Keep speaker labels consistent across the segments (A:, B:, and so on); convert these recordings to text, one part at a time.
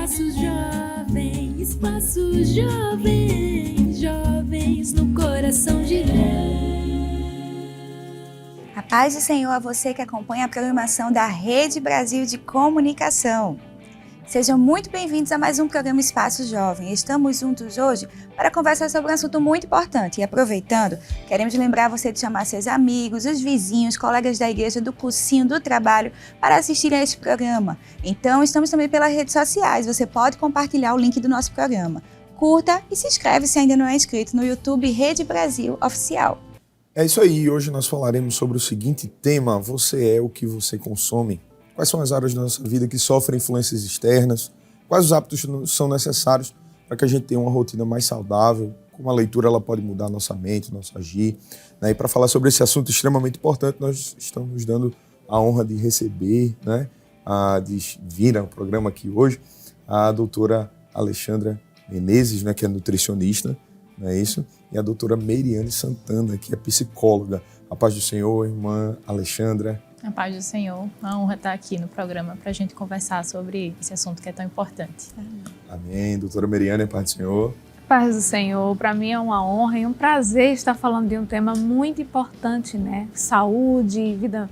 A: Espaço Jovem, jovens no coração de Deus.
B: A paz do Senhor a você que acompanha a programação da Rede Brasil de Comunicação. Sejam muito bem-vindos a mais um programa Espaço Jovem. Estamos juntos hoje para conversar sobre um assunto muito importante. E aproveitando, queremos lembrar você de chamar seus amigos, os vizinhos, colegas da igreja, do cursinho, do trabalho, para assistirem a este programa. Então, estamos também pelas redes sociais. Você pode compartilhar o link do nosso programa. Curta e se inscreve se ainda não é inscrito no YouTube Rede Brasil Oficial.
C: É isso aí. Hoje nós falaremos sobre o seguinte tema: você é o que você consome. Quais são as áreas da nossa vida que sofrem influências externas? Quais os hábitos são necessários para que a gente tenha uma rotina mais saudável? Como a leitura ela pode mudar a nossa mente, nosso agir? E para falar sobre esse assunto extremamente importante, nós estamos dando a honra de receber, de vir ao programa aqui hoje, a doutora Alexandra Menezes, que é nutricionista, não é isso? E a doutora Meriane Santana, que é psicóloga. A paz do Senhor, irmã Alexandra.
D: A paz do Senhor, uma honra estar aqui no programa para a gente conversar sobre esse assunto que é tão importante.
C: Amém. Doutora Meriane, a paz do Senhor.
E: Paz do Senhor, para mim é uma honra e um prazer estar falando de um tema muito importante, Saúde, vida,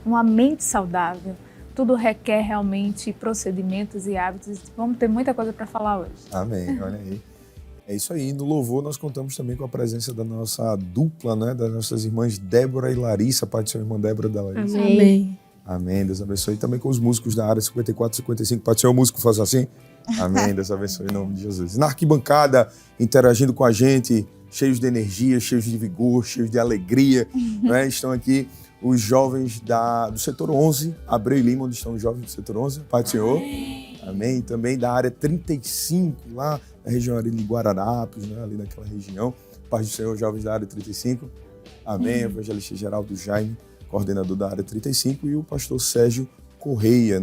E: uma mente saudável. Tudo requer realmente procedimentos e hábitos. Vamos ter muita coisa para falar hoje.
C: Amém, olha aí. É isso aí. No louvor nós contamos também com a presença da nossa dupla, das nossas irmãs Débora e Larissa. Pai do Senhor, irmã Débora da Larissa.
E: Amém.
C: Amém. Deus abençoe. E também com os músicos da área 54 e 55. Pai do Senhor, o músico faz assim. Amém. Deus abençoe em nome de Jesus. Na arquibancada, interagindo com a gente, cheios de energia, cheios de vigor, cheios de alegria. Estão aqui os jovens do setor 11, Abreu e Lima, onde estão os jovens do setor 11. Pai do Senhor. Amém. Também da área 35, lá na região ali de Guararapes, ali naquela região. Paz do Senhor, jovens da área 35. Amém. Evangelista Geraldo Jaime, coordenador da área 35, e o pastor Sérgio Correia,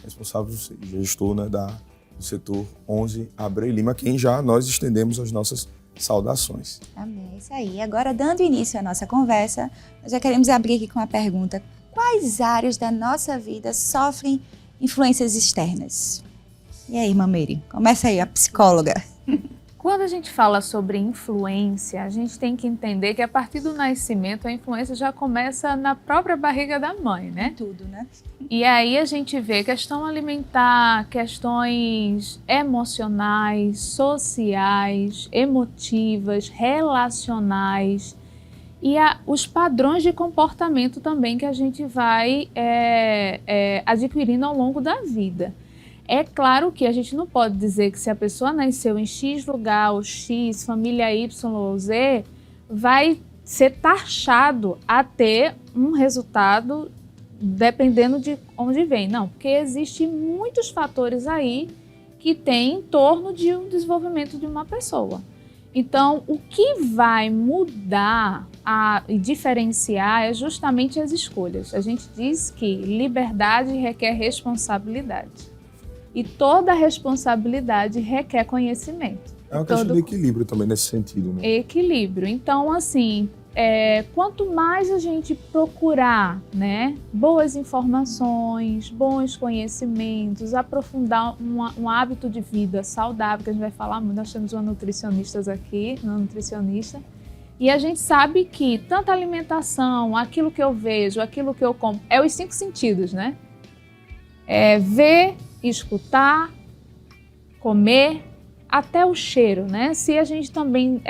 C: responsável, gestor do setor 11, Abreu e Lima, quem já nós estendemos as nossas saudações.
B: Amém. Isso aí. Agora, dando início à nossa conversa, nós já queremos abrir aqui com a pergunta: quais áreas da nossa vida sofrem influências externas? E aí, irmã Meri? Começa aí, a psicóloga.
E: Quando a gente fala sobre influência, a gente tem que entender que a partir do nascimento a influência já começa na própria barriga da mãe,
B: Tudo,
E: E aí a gente vê questão alimentar, questões emocionais, sociais, emotivas, relacionais e os padrões de comportamento também que a gente vai adquirindo ao longo da vida. É claro que a gente não pode dizer que se a pessoa nasceu em X lugar, ou X, família Y ou Z, vai ser taxado a ter um resultado dependendo de onde vem. Não, porque existem muitos fatores aí que têm em torno de um desenvolvimento de uma pessoa. Então, o que vai mudar e diferenciar é justamente as escolhas. A gente diz que liberdade requer responsabilidade. E toda responsabilidade requer conhecimento.
C: É uma questão de equilíbrio também nesse sentido,
E: Equilíbrio. Então, assim, quanto mais a gente procurar, boas informações, bons conhecimentos, aprofundar um hábito de vida saudável, que a gente vai falar muito, nós temos uma nutricionista aqui, e a gente sabe que tanto a alimentação, aquilo que eu vejo, aquilo que eu como, é os 5 sentidos, ver, escutar, comer, até o cheiro, Se a gente também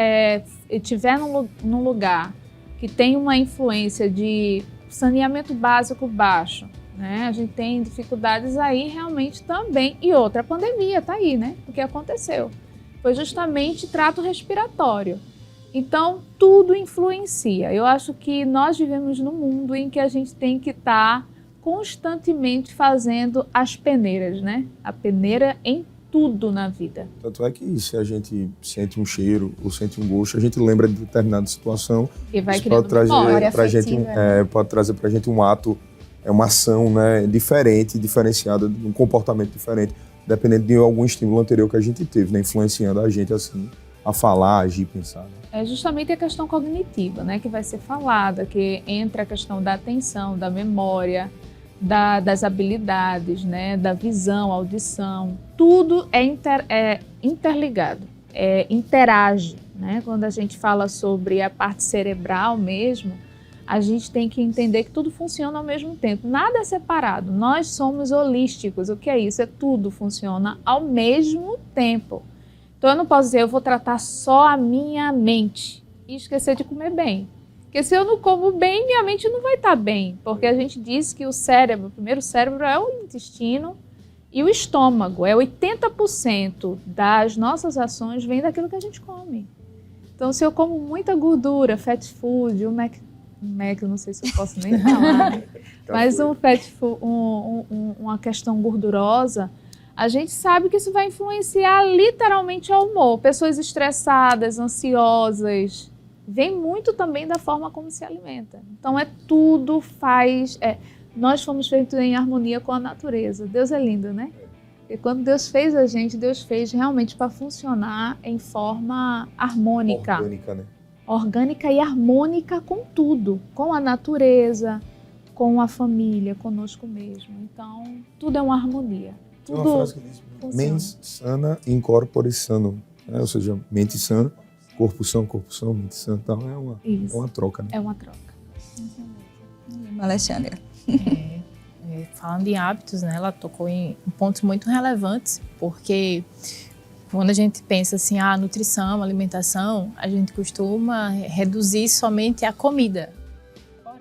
E: estiver num lugar que tem uma influência de saneamento básico baixo, a gente tem dificuldades aí realmente também. E outra, a pandemia está aí, O que aconteceu? Foi justamente trato respiratório. Então, tudo influencia. Eu acho que nós vivemos num mundo em que a gente tem que estar constantemente fazendo as peneiras, A peneira em tudo na vida.
C: Tanto é que se a gente sente um cheiro ou sente um gosto, a gente lembra de determinada situação.
E: E vai
C: isso pode trazer pra gente, pode trazer pra gente um ato, uma ação, diferente, diferenciada, um comportamento diferente, dependendo de algum estímulo anterior que a gente teve, influenciando a gente assim a falar, agir, pensar.
E: É justamente a questão cognitiva, que vai ser falada, que entra a questão da atenção, da memória, das habilidades, né, da visão, audição, tudo é interligado, interage, né? Quando a gente fala sobre a parte cerebral mesmo, a gente tem que entender que tudo funciona ao mesmo tempo, nada é separado, nós somos holísticos. O que é isso? Tudo funciona ao mesmo tempo. Então eu não posso dizer, eu vou tratar só a minha mente e esquecer de comer bem. Porque se eu não como bem, minha mente não vai estar bem. Porque a gente diz que o primeiro cérebro é o intestino e o estômago. 80% das nossas ações vem daquilo que a gente come. Então se eu como muita gordura, fast food, o Mac, eu não sei se eu posso nem falar, mas um fast food, uma questão gordurosa, a gente sabe que isso vai influenciar literalmente ao humor. Pessoas estressadas, ansiosas, vem muito também da forma como se alimenta. Então nós fomos feitos em harmonia com a natureza. Deus é lindo, né? E quando Deus fez a gente, Deus fez realmente para funcionar em forma harmônica.
C: Orgânica, né?
E: Orgânica e harmônica com tudo, com a natureza, com a família, conosco mesmo. Então, tudo é uma harmonia.
C: Tem uma frase que diz, mens sana in corpore sano, né? Ou seja, mente sã, corpo são, mente sã. Então, é uma troca, né?
E: É uma troca.
B: Alexandra.
D: Falando em hábitos, né, ela tocou em pontos muito relevantes, porque quando a gente pensa assim, nutrição, alimentação, a gente costuma reduzir somente a comida.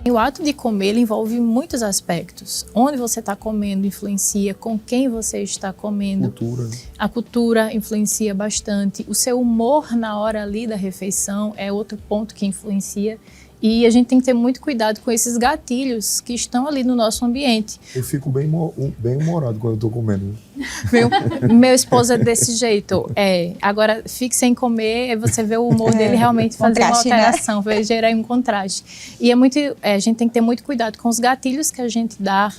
D: E o ato de comer ele envolve muitos aspectos. Onde você está comendo influencia, com quem você está comendo.
C: Cultura, né?
D: A cultura influencia bastante. O seu humor na hora ali da refeição é outro ponto que influencia. E a gente tem que ter muito cuidado com esses gatilhos que estão ali no nosso ambiente.
C: Eu fico bem humorado quando eu estou comendo.
D: Meu esposo é desse jeito. Agora, fique sem comer, aí você vê o humor dele realmente fazer uma alteração, vai gerar um contraste. E a gente tem que ter muito cuidado com os gatilhos que a gente dá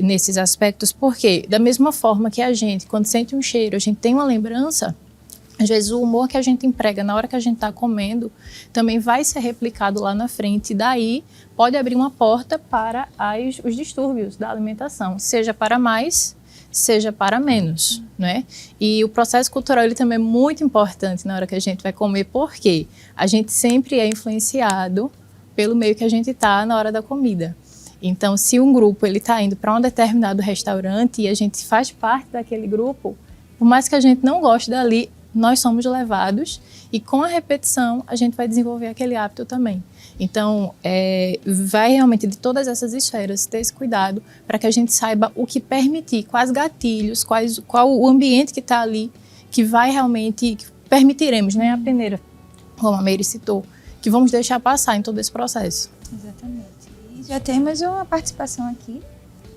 D: nesses aspectos, porque da mesma forma que a gente, quando sente um cheiro, a gente tem uma lembrança, às vezes o humor que a gente emprega na hora que a gente está comendo também vai ser replicado lá na frente. E daí pode abrir uma porta para os distúrbios da alimentação, seja para mais, seja para menos, né? E o processo cultural ele também é muito importante na hora que a gente vai comer, porque a gente sempre é influenciado pelo meio que a gente está na hora da comida. Então, se um grupo está indo para um determinado restaurante e a gente faz parte daquele grupo, por mais que a gente não goste dali, nós somos levados e com a repetição a gente vai desenvolver aquele hábito também. Então, vai realmente de todas essas esferas ter esse cuidado para que a gente saiba o que permitir, quais gatilhos, qual o ambiente que está ali, que vai realmente, que permitiremos, né, a peneira, como a Meire citou, que vamos deixar passar em todo esse processo.
B: Exatamente. E já temos uma participação aqui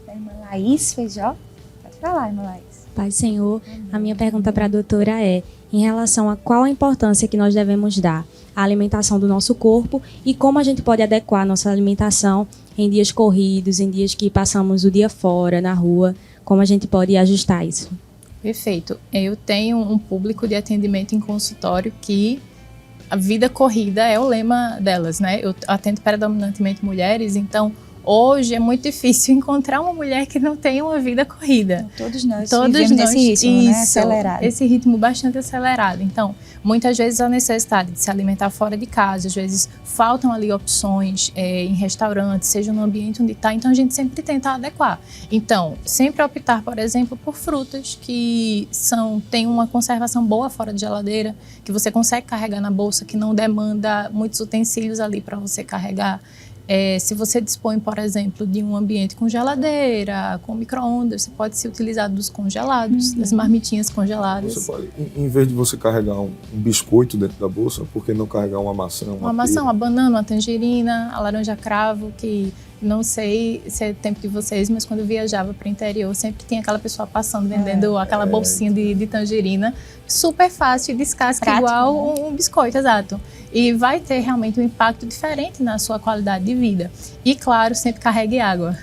B: da irmã Laís Feijó. Pode falar, irmã Laís.
F: Pai Senhor, a minha pergunta para a doutora é em relação a qual a importância que nós devemos dar à alimentação do nosso corpo e como a gente pode adequar a nossa alimentação em dias corridos, em dias que passamos o dia fora, na rua, como a gente pode ajustar isso.
D: Perfeito. Eu tenho um público de atendimento em consultório que a vida corrida é o lema delas, né? Eu atendo predominantemente mulheres, então hoje é muito difícil encontrar uma mulher que não tenha uma vida corrida.
B: Todos nós vivemos nesse ritmo, né? Acelerado.
D: Esse ritmo bastante acelerado. Então, muitas vezes a necessidade de se alimentar fora de casa, às vezes faltam ali opções em restaurantes, seja no ambiente onde está, então a gente sempre tenta adequar. Então, sempre optar, por exemplo, por frutas que têm uma conservação boa fora de geladeira, que você consegue carregar na bolsa, que não demanda muitos utensílios ali para você carregar. Se você dispõe, por exemplo, de um ambiente com geladeira, com micro-ondas, você pode se utilizar dos congelados, das marmitinhas congeladas.
C: Você pode, em vez de você carregar um biscoito dentro da bolsa, por que não carregar uma maçã?
D: Uma maçã, uma banana, uma tangerina, a laranja cravo, que não sei se é tempo de vocês, mas quando eu viajava para o interior, sempre tinha aquela pessoa passando, vendendo aquela bolsinha de tangerina, super fácil, descasca prático, igual um biscoito, exato. E vai ter realmente um impacto diferente na sua qualidade de vida. E claro, sempre carregue água.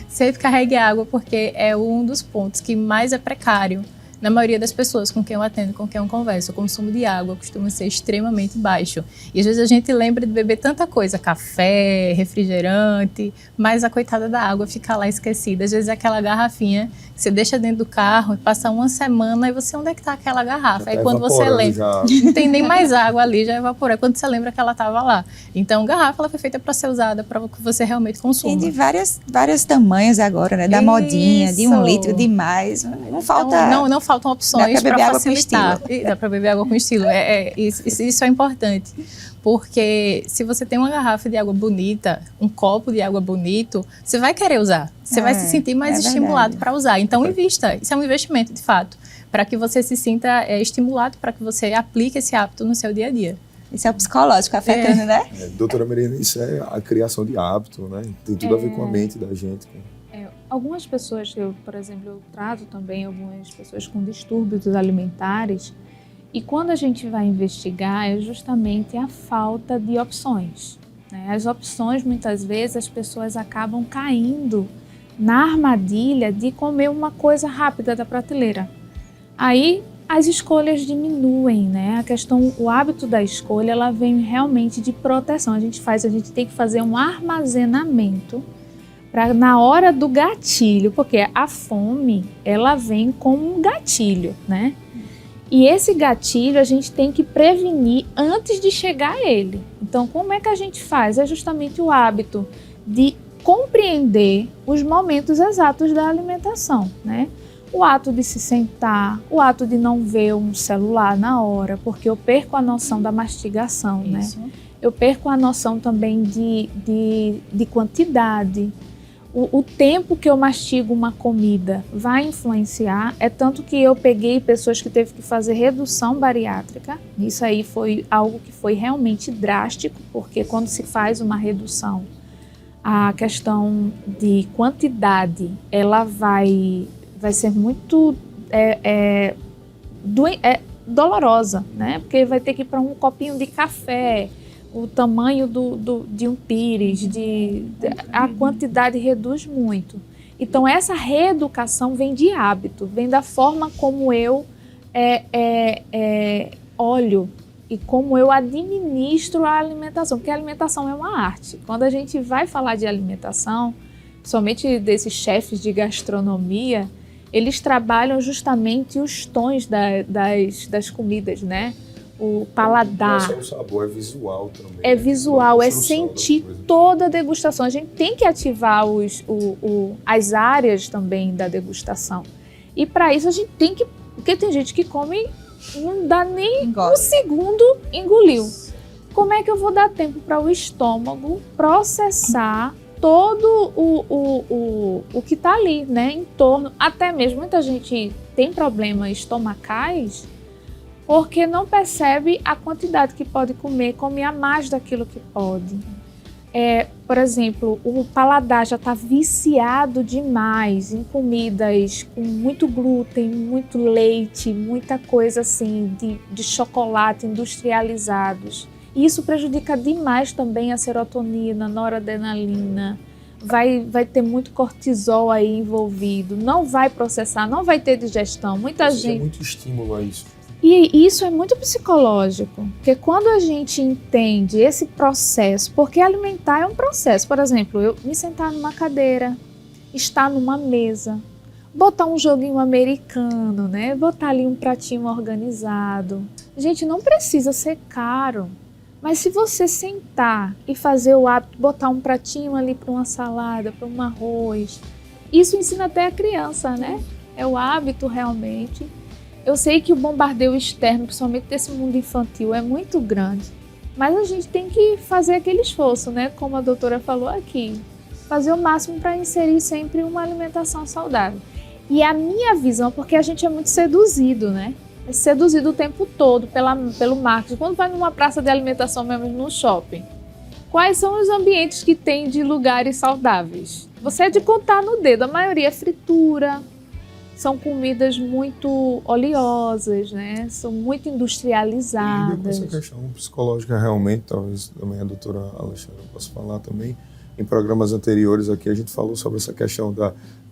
D: Sempre carregue água, porque é um dos pontos que mais é precário Na maioria das pessoas com quem eu atendo, com quem eu converso, o consumo de água costuma ser extremamente baixo. E às vezes a gente lembra de beber tanta coisa, café, refrigerante, mas a coitada da água fica lá esquecida. Às vezes é aquela garrafinha que você deixa dentro do carro, passa uma semana e você, onde é que está aquela garrafa? Aí quando você lembra, não tem nem mais água ali, já evaporou. Quando você lembra que ela estava lá. Então, garrafa ela foi feita para ser usada para que você realmente consuma.
B: Tem de vários tamanhos agora, né? Da modinha, de 1 litro, de mais. Não falta...
D: Então, não faltam opções para facilitar. Dá para beber água com estilo. Isso é importante. Porque se você tem uma garrafa de água bonita, um copo de água bonito, você vai querer usar. Você vai se sentir mais estimulado para usar. Então, invista. Isso é um investimento, de fato, para que você se sinta estimulado, para que você aplique esse hábito no seu dia a dia.
B: Isso é o psicológico afetando, né?
C: Doutora Marina, isso é a criação de hábito, né? Tem tudo a ver com a mente da gente.
E: Algumas pessoas, por exemplo, eu trato também algumas pessoas com distúrbios alimentares, e quando a gente vai investigar é justamente a falta de opções, né? As opções, muitas vezes, as pessoas acabam caindo na armadilha de comer uma coisa rápida da prateleira. Aí as escolhas diminuem, né? O hábito da escolha, ela vem realmente de proteção. A gente tem que fazer um armazenamento para na hora do gatilho, porque a fome, ela vem como um gatilho, né? E esse gatilho a gente tem que prevenir antes de chegar a ele. Então, como é que a gente faz? É justamente o hábito de compreender os momentos exatos da alimentação, né? O ato de se sentar, o ato de não ver um celular na hora, porque eu perco a noção da mastigação, né? Eu perco a noção também de quantidade. O tempo que eu mastigo uma comida vai influenciar, é tanto que eu peguei pessoas que teve que fazer redução bariátrica. Isso aí foi algo que foi realmente drástico, porque quando se faz uma redução, a questão de quantidade, ela vai ser muito dolorosa, né? Porque vai ter que ir para um copinho de café, o tamanho de um pires, a quantidade reduz muito. Então, essa reeducação vem de hábito, vem da forma como eu olho e como eu administro a alimentação, porque a alimentação é uma arte. Quando a gente vai falar de alimentação, somente desses chefes de gastronomia, eles trabalham justamente os tons das comidas, né? O paladar.
C: Não é só o sabor, é visual também.
E: É visual, é sentir toda a degustação. A gente tem que ativar as áreas também da degustação. E para isso a gente tem que... Porque tem gente que come, não dá nem um segundo, engoliu. Como é que eu vou dar tempo para o estômago processar todo o que está ali, né, em torno? Até mesmo muita gente tem problemas estomacais porque não percebe a quantidade que pode comer, come a mais daquilo que pode. Por exemplo, o paladar já está viciado demais em comidas com muito glúten, muito leite, muita coisa assim de chocolate industrializados. E isso prejudica demais também a serotonina, noradrenalina. Vai ter muito cortisol aí envolvido, não vai processar, não vai ter digestão. Muita gente...
C: É muito estímulo a isso.
E: E isso é muito psicológico, porque quando a gente entende esse processo, porque alimentar é um processo, por exemplo, eu me sentar numa cadeira, estar numa mesa, botar um joguinho americano, né? Botar ali um pratinho organizado. Gente, não precisa ser caro, mas se você sentar e fazer o hábito, botar um pratinho ali para uma salada, para um arroz, isso ensina até a criança, né? É o hábito realmente. Eu sei que o bombardeio externo, principalmente desse mundo infantil, é muito grande, mas a gente tem que fazer aquele esforço, né? Como a doutora falou aqui, fazer o máximo para inserir sempre uma alimentação saudável. E a minha visão, porque a gente é muito seduzido, né? É seduzido o tempo todo pelo marketing. Quando vai numa praça de alimentação mesmo, no shopping, quais são os ambientes que tem de lugares saudáveis? Você é de contar no dedo, a maioria é fritura, são comidas muito oleosas, né? São muito industrializadas.
C: Essa questão psicológica realmente, talvez também a doutora Alexandra possa falar também. Em programas anteriores aqui a gente falou sobre essa questão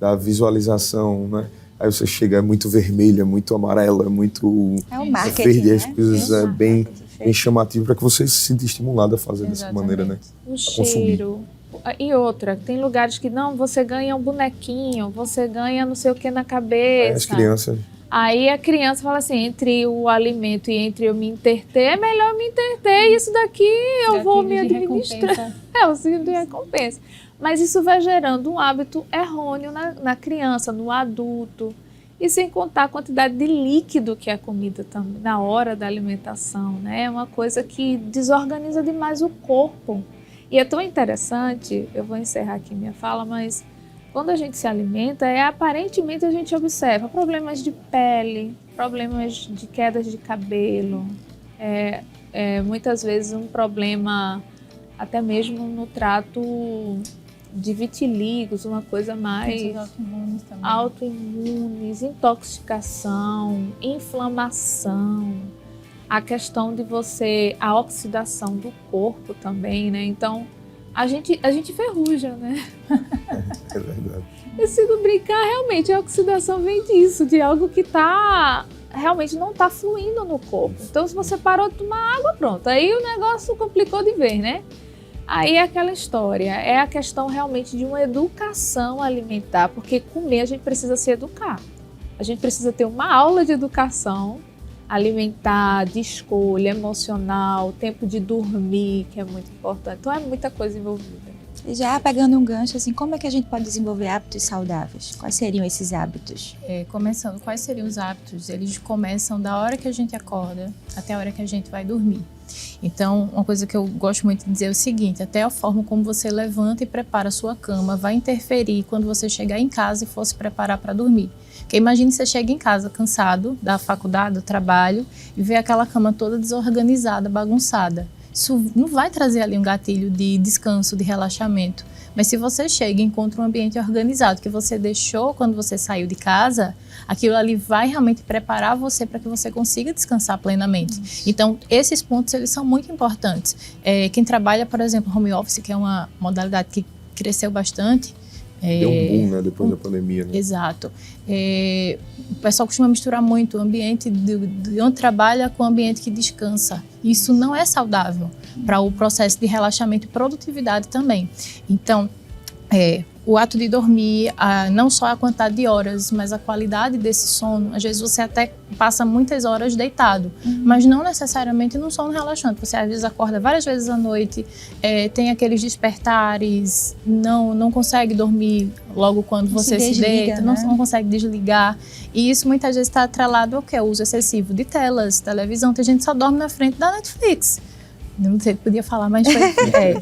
C: da visualização, né? Aí você chega, é muito vermelho, é muito amarelo, é muito
B: É o marketing,
C: verde, as
B: né?
C: coisas bem chamativo para que você se sinta estimulado a fazer dessa maneira, né?
E: O cheiro. E outra, tem lugares que não, você ganha um bonequinho, você ganha não sei o que na cabeça.
C: As crianças...
E: Aí a criança fala assim, entre o alimento e entre eu me interter, é melhor me interter, isso daqui eu vou me administrar. É o símbolo de recompensa. Mas isso vai gerando um hábito errôneo na criança, no adulto. E sem contar a quantidade de líquido que é a comida também, na hora da alimentação, né? É uma coisa que desorganiza demais o corpo. E é tão interessante, eu vou encerrar aqui minha fala, mas quando a gente se alimenta, aparentemente a gente observa problemas de pele, problemas de quedas de cabelo, muitas vezes um problema até mesmo no trato de vitílicos, uma coisa mais autoimunes, intoxicação, inflamação, a questão de a oxidação do corpo também, né? Então, a gente ferruja, né?
C: É verdade.
E: E se não brincar, realmente, a oxidação vem disso, de algo que realmente não está fluindo no corpo. Então, se você parou de tomar água, pronto. Aí o negócio complicou de vez, né? Aí é aquela história, é a questão realmente de uma educação alimentar, porque comer a gente precisa se educar. A gente precisa ter uma aula de educação alimentar, de escolha, emocional, tempo de dormir, que é muito importante. Então é muita coisa envolvida.
B: E já pegando um gancho, assim, como é que a gente pode desenvolver hábitos saudáveis? Quais seriam esses hábitos?
D: Começando, quais seriam os hábitos? Eles começam da hora que a gente acorda até a hora que a gente vai dormir. Então, uma coisa que eu gosto muito de dizer é o seguinte, até a forma como você levanta e prepara a sua cama vai interferir quando você chegar em casa e for se preparar para dormir. Porque imagine você chega em casa cansado da faculdade, do trabalho e vê aquela cama toda desorganizada, bagunçada. Isso não vai trazer ali um gatilho de descanso, de relaxamento. Mas se você chega e encontra um ambiente organizado que você deixou quando você saiu de casa, aquilo ali vai realmente preparar você para que você consiga descansar plenamente. Isso. Então, esses pontos eles são muito importantes. Quem trabalha, por exemplo, home office, que é uma modalidade que cresceu bastante,
C: deu um boom, né, depois da pandemia. Né?
D: Exato. O pessoal costuma misturar muito o ambiente de onde trabalha com o ambiente que descansa. Isso não é saudável para o processo de relaxamento e produtividade também. Então, o ato de dormir, não só a quantidade de horas, mas a qualidade desse sono. Às vezes você até passa muitas horas deitado, mas não necessariamente num sono relaxante. Você às vezes acorda várias vezes à noite, tem aqueles despertares, não consegue dormir logo quando você se deita, né? não consegue desligar. E isso muitas vezes está atrelado ao quê? O uso excessivo de telas, televisão. Tem gente que só dorme na frente da Netflix. Não sei, podia falar, mas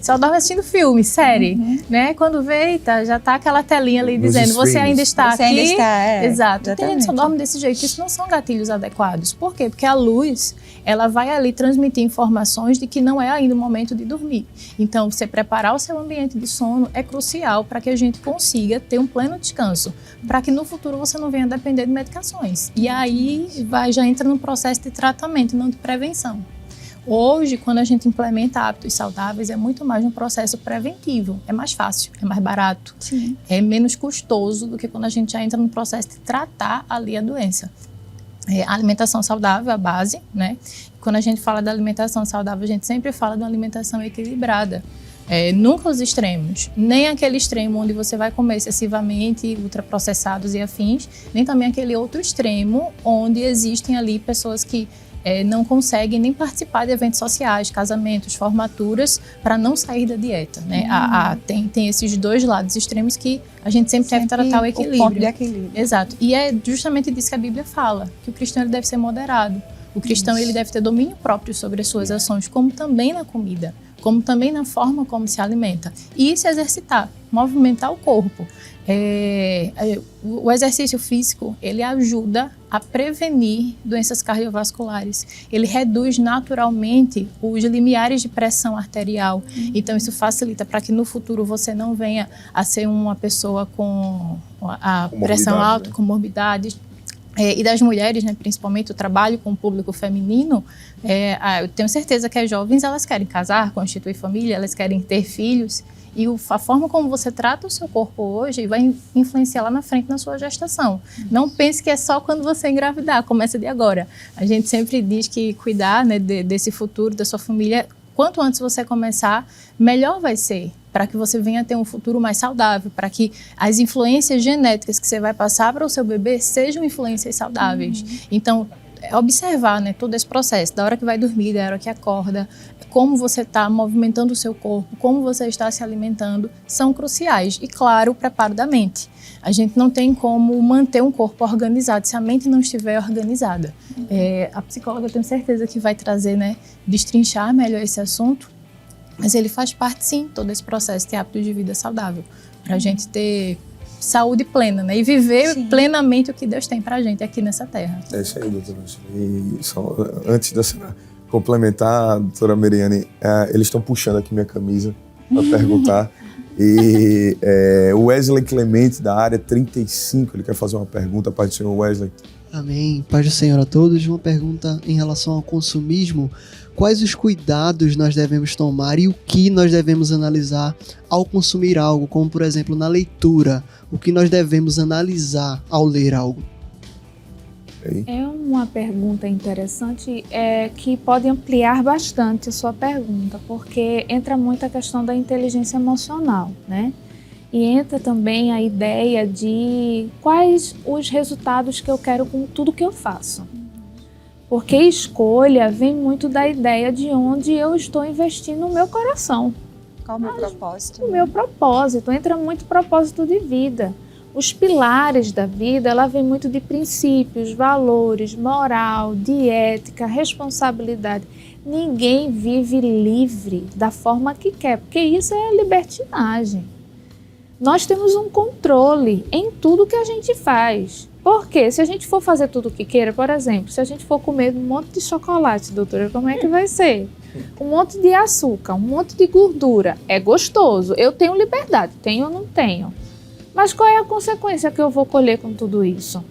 D: só dorme assistindo filme, série, né? Quando vê, eita, já tá aquela telinha ali dizendo, você ainda está aqui. Ainda está, exato. Tem gente que só dorme desse jeito. Isso não são gatilhos adequados. Por quê? Porque a luz, ela vai ali transmitir informações de que não é ainda o momento de dormir. Então, você preparar o seu ambiente de sono é crucial para que a gente consiga ter um pleno descanso, para que no futuro você não venha depender de medicações. E aí, já entra no processo de tratamento, não de prevenção. Hoje, quando a gente implementa hábitos saudáveis, é muito mais um processo preventivo. É mais fácil, é mais barato, sim, é menos custoso do que quando a gente já entra no processo de tratar ali a doença. A alimentação saudável é a base, né? Quando a gente fala da alimentação saudável, a gente sempre fala de uma alimentação equilibrada. Nunca os extremos, nem aquele extremo onde você vai comer excessivamente ultraprocessados e afins, nem também aquele outro extremo onde existem ali pessoas que não conseguem nem participar de eventos sociais, casamentos, formaturas, para não sair da dieta, né? Tem esses dois lados extremos que a gente sempre deve tratar o equilíbrio.
B: O ponto de equilíbrio.
D: Exato. E é justamente disso que a Bíblia fala, que o cristão ele deve ser moderado. O cristão ele deve ter domínio próprio sobre as suas ações, como também na comida, como também na forma como se alimenta. E se exercitar, movimentar o corpo. O exercício físico, ele ajuda a prevenir doenças cardiovasculares. Ele reduz naturalmente os limiares de pressão arterial. Então, isso facilita para que no futuro você não venha a ser uma pessoa com a pressão alta,
C: né?
D: comorbidades, e das mulheres, né, principalmente o trabalho com o público feminino, eu tenho certeza que as jovens elas querem casar, constituir família, elas querem ter filhos, e a forma como você trata o seu corpo hoje vai influenciar lá na frente na sua gestação. Não pense que é só quando você engravidar, começa de agora. A gente sempre diz que cuidar, né, desse futuro da sua família, quanto antes você começar, melhor vai ser, para que você venha ter um futuro mais saudável, para que as influências genéticas que você vai passar para o seu bebê sejam influências saudáveis. Então, observar, né, todo esse processo, da hora que vai dormir, da hora que acorda, como você está movimentando o seu corpo, como você está se alimentando, são cruciais. E, claro, o preparo da mente. A gente não tem como manter um corpo organizado se a mente não estiver organizada. A psicóloga, eu tenho certeza que vai trazer, né, destrinchar melhor esse assunto, mas ele faz parte, sim, todo esse processo de hábitos de vida saudável, para a gente ter saúde plena, né, e viver plenamente o que Deus tem para a gente aqui nessa terra.
C: É isso aí, doutora. E só, antes da senhora complementar, doutora Meriane, eles estão puxando aqui minha camisa para perguntar. E o Wesley Clemente, da área 35, ele quer fazer uma pergunta. Paz do Senhor, Wesley.
G: Amém. Paz do Senhor a todos. Uma pergunta em relação ao consumismo. Quais os cuidados nós devemos tomar e o que nós devemos analisar ao consumir algo, como por exemplo na leitura? O que nós devemos analisar ao ler algo?
E: É uma pergunta interessante que pode ampliar bastante a sua pergunta, porque entra muito a questão da inteligência emocional, né? E entra também a ideia de quais os resultados que eu quero com tudo que eu faço. Porque escolha vem muito da ideia de onde eu estou investindo o meu coração.
B: Qual o meu propósito?
E: O meu propósito, entra muito propósito de vida. Os pilares da vida, ela vem muito de princípios, valores, moral, de ética, responsabilidade. Ninguém vive livre da forma que quer, porque isso é libertinagem. Nós temos um controle em tudo que a gente faz. Porque se a gente for fazer tudo o que queira, por exemplo, se a gente for comer um monte de chocolate, doutora, como é que vai ser? Um monte de açúcar, um monte de gordura, é gostoso. Eu tenho liberdade, tenho ou não tenho? Mas qual é a consequência que eu vou colher com tudo isso?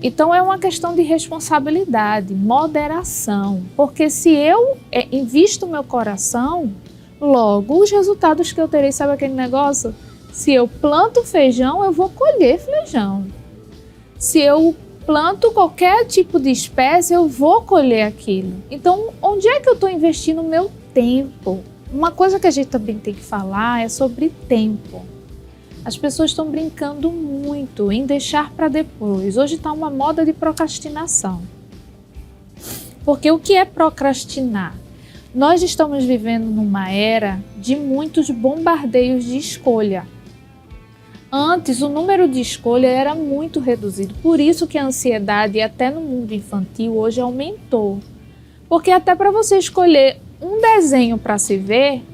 E: Então é uma questão de responsabilidade, moderação. Porque se eu invisto meu coração, logo os resultados que eu terei, sabe aquele negócio? Se eu planto feijão, eu vou colher feijão. Se eu planto qualquer tipo de espécie, eu vou colher aquilo. Então, onde é que eu estou investindo o meu tempo? Uma coisa que a gente também tem que falar é sobre tempo. As pessoas estão brincando muito em deixar para depois. Hoje está uma moda de procrastinação. Porque o que é procrastinar? Nós estamos vivendo numa era de muitos bombardeios de escolha. Antes, o número de escolha era muito reduzido. Por isso que a ansiedade, até no mundo infantil, hoje aumentou. Porque até para você escolher um desenho para se ver,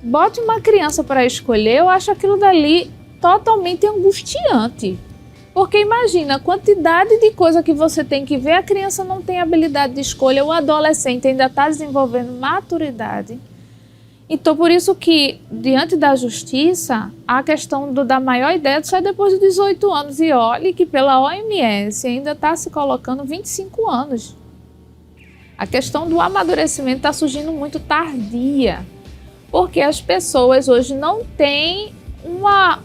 E: bote uma criança para escolher, eu acho aquilo dali totalmente angustiante. Porque imagina a quantidade de coisa que você tem que ver, a criança não tem habilidade de escolha, o adolescente ainda está desenvolvendo maturidade. Então, por isso que, diante da justiça, a questão da maior ideia só é depois de 18 anos. E olhe que pela OMS ainda está se colocando 25 anos. A questão do amadurecimento está surgindo muito tardia. Porque as pessoas hoje não têm uma...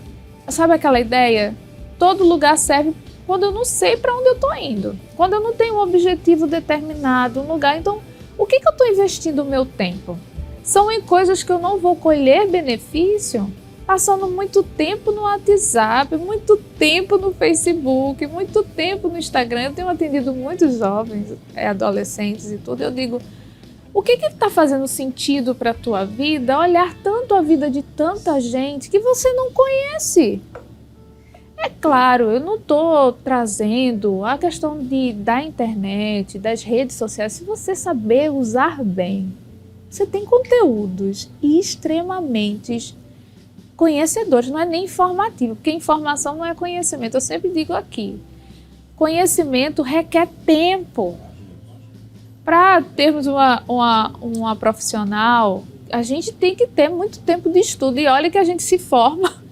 E: Sabe aquela ideia? Todo lugar serve quando eu não sei para onde eu estou indo. Quando eu não tenho um objetivo determinado, um lugar. Então, o que eu estou investindo o meu tempo? São em coisas que eu não vou colher benefício, passando muito tempo no WhatsApp, muito tempo no Facebook, muito tempo no Instagram. Eu tenho atendido muitos jovens, adolescentes e tudo. Eu digo, o que está fazendo sentido para a tua vida? Olhar tanto a vida de tanta gente que você não conhece. É claro, eu não estou trazendo a questão da internet, das redes sociais, se você saber usar bem. Você tem conteúdos extremamente conhecedores, não é nem informativo, porque informação não é conhecimento. Eu sempre digo aqui, conhecimento requer tempo. Para termos uma profissional, a gente tem que ter muito tempo de estudo. E olha que a gente se forma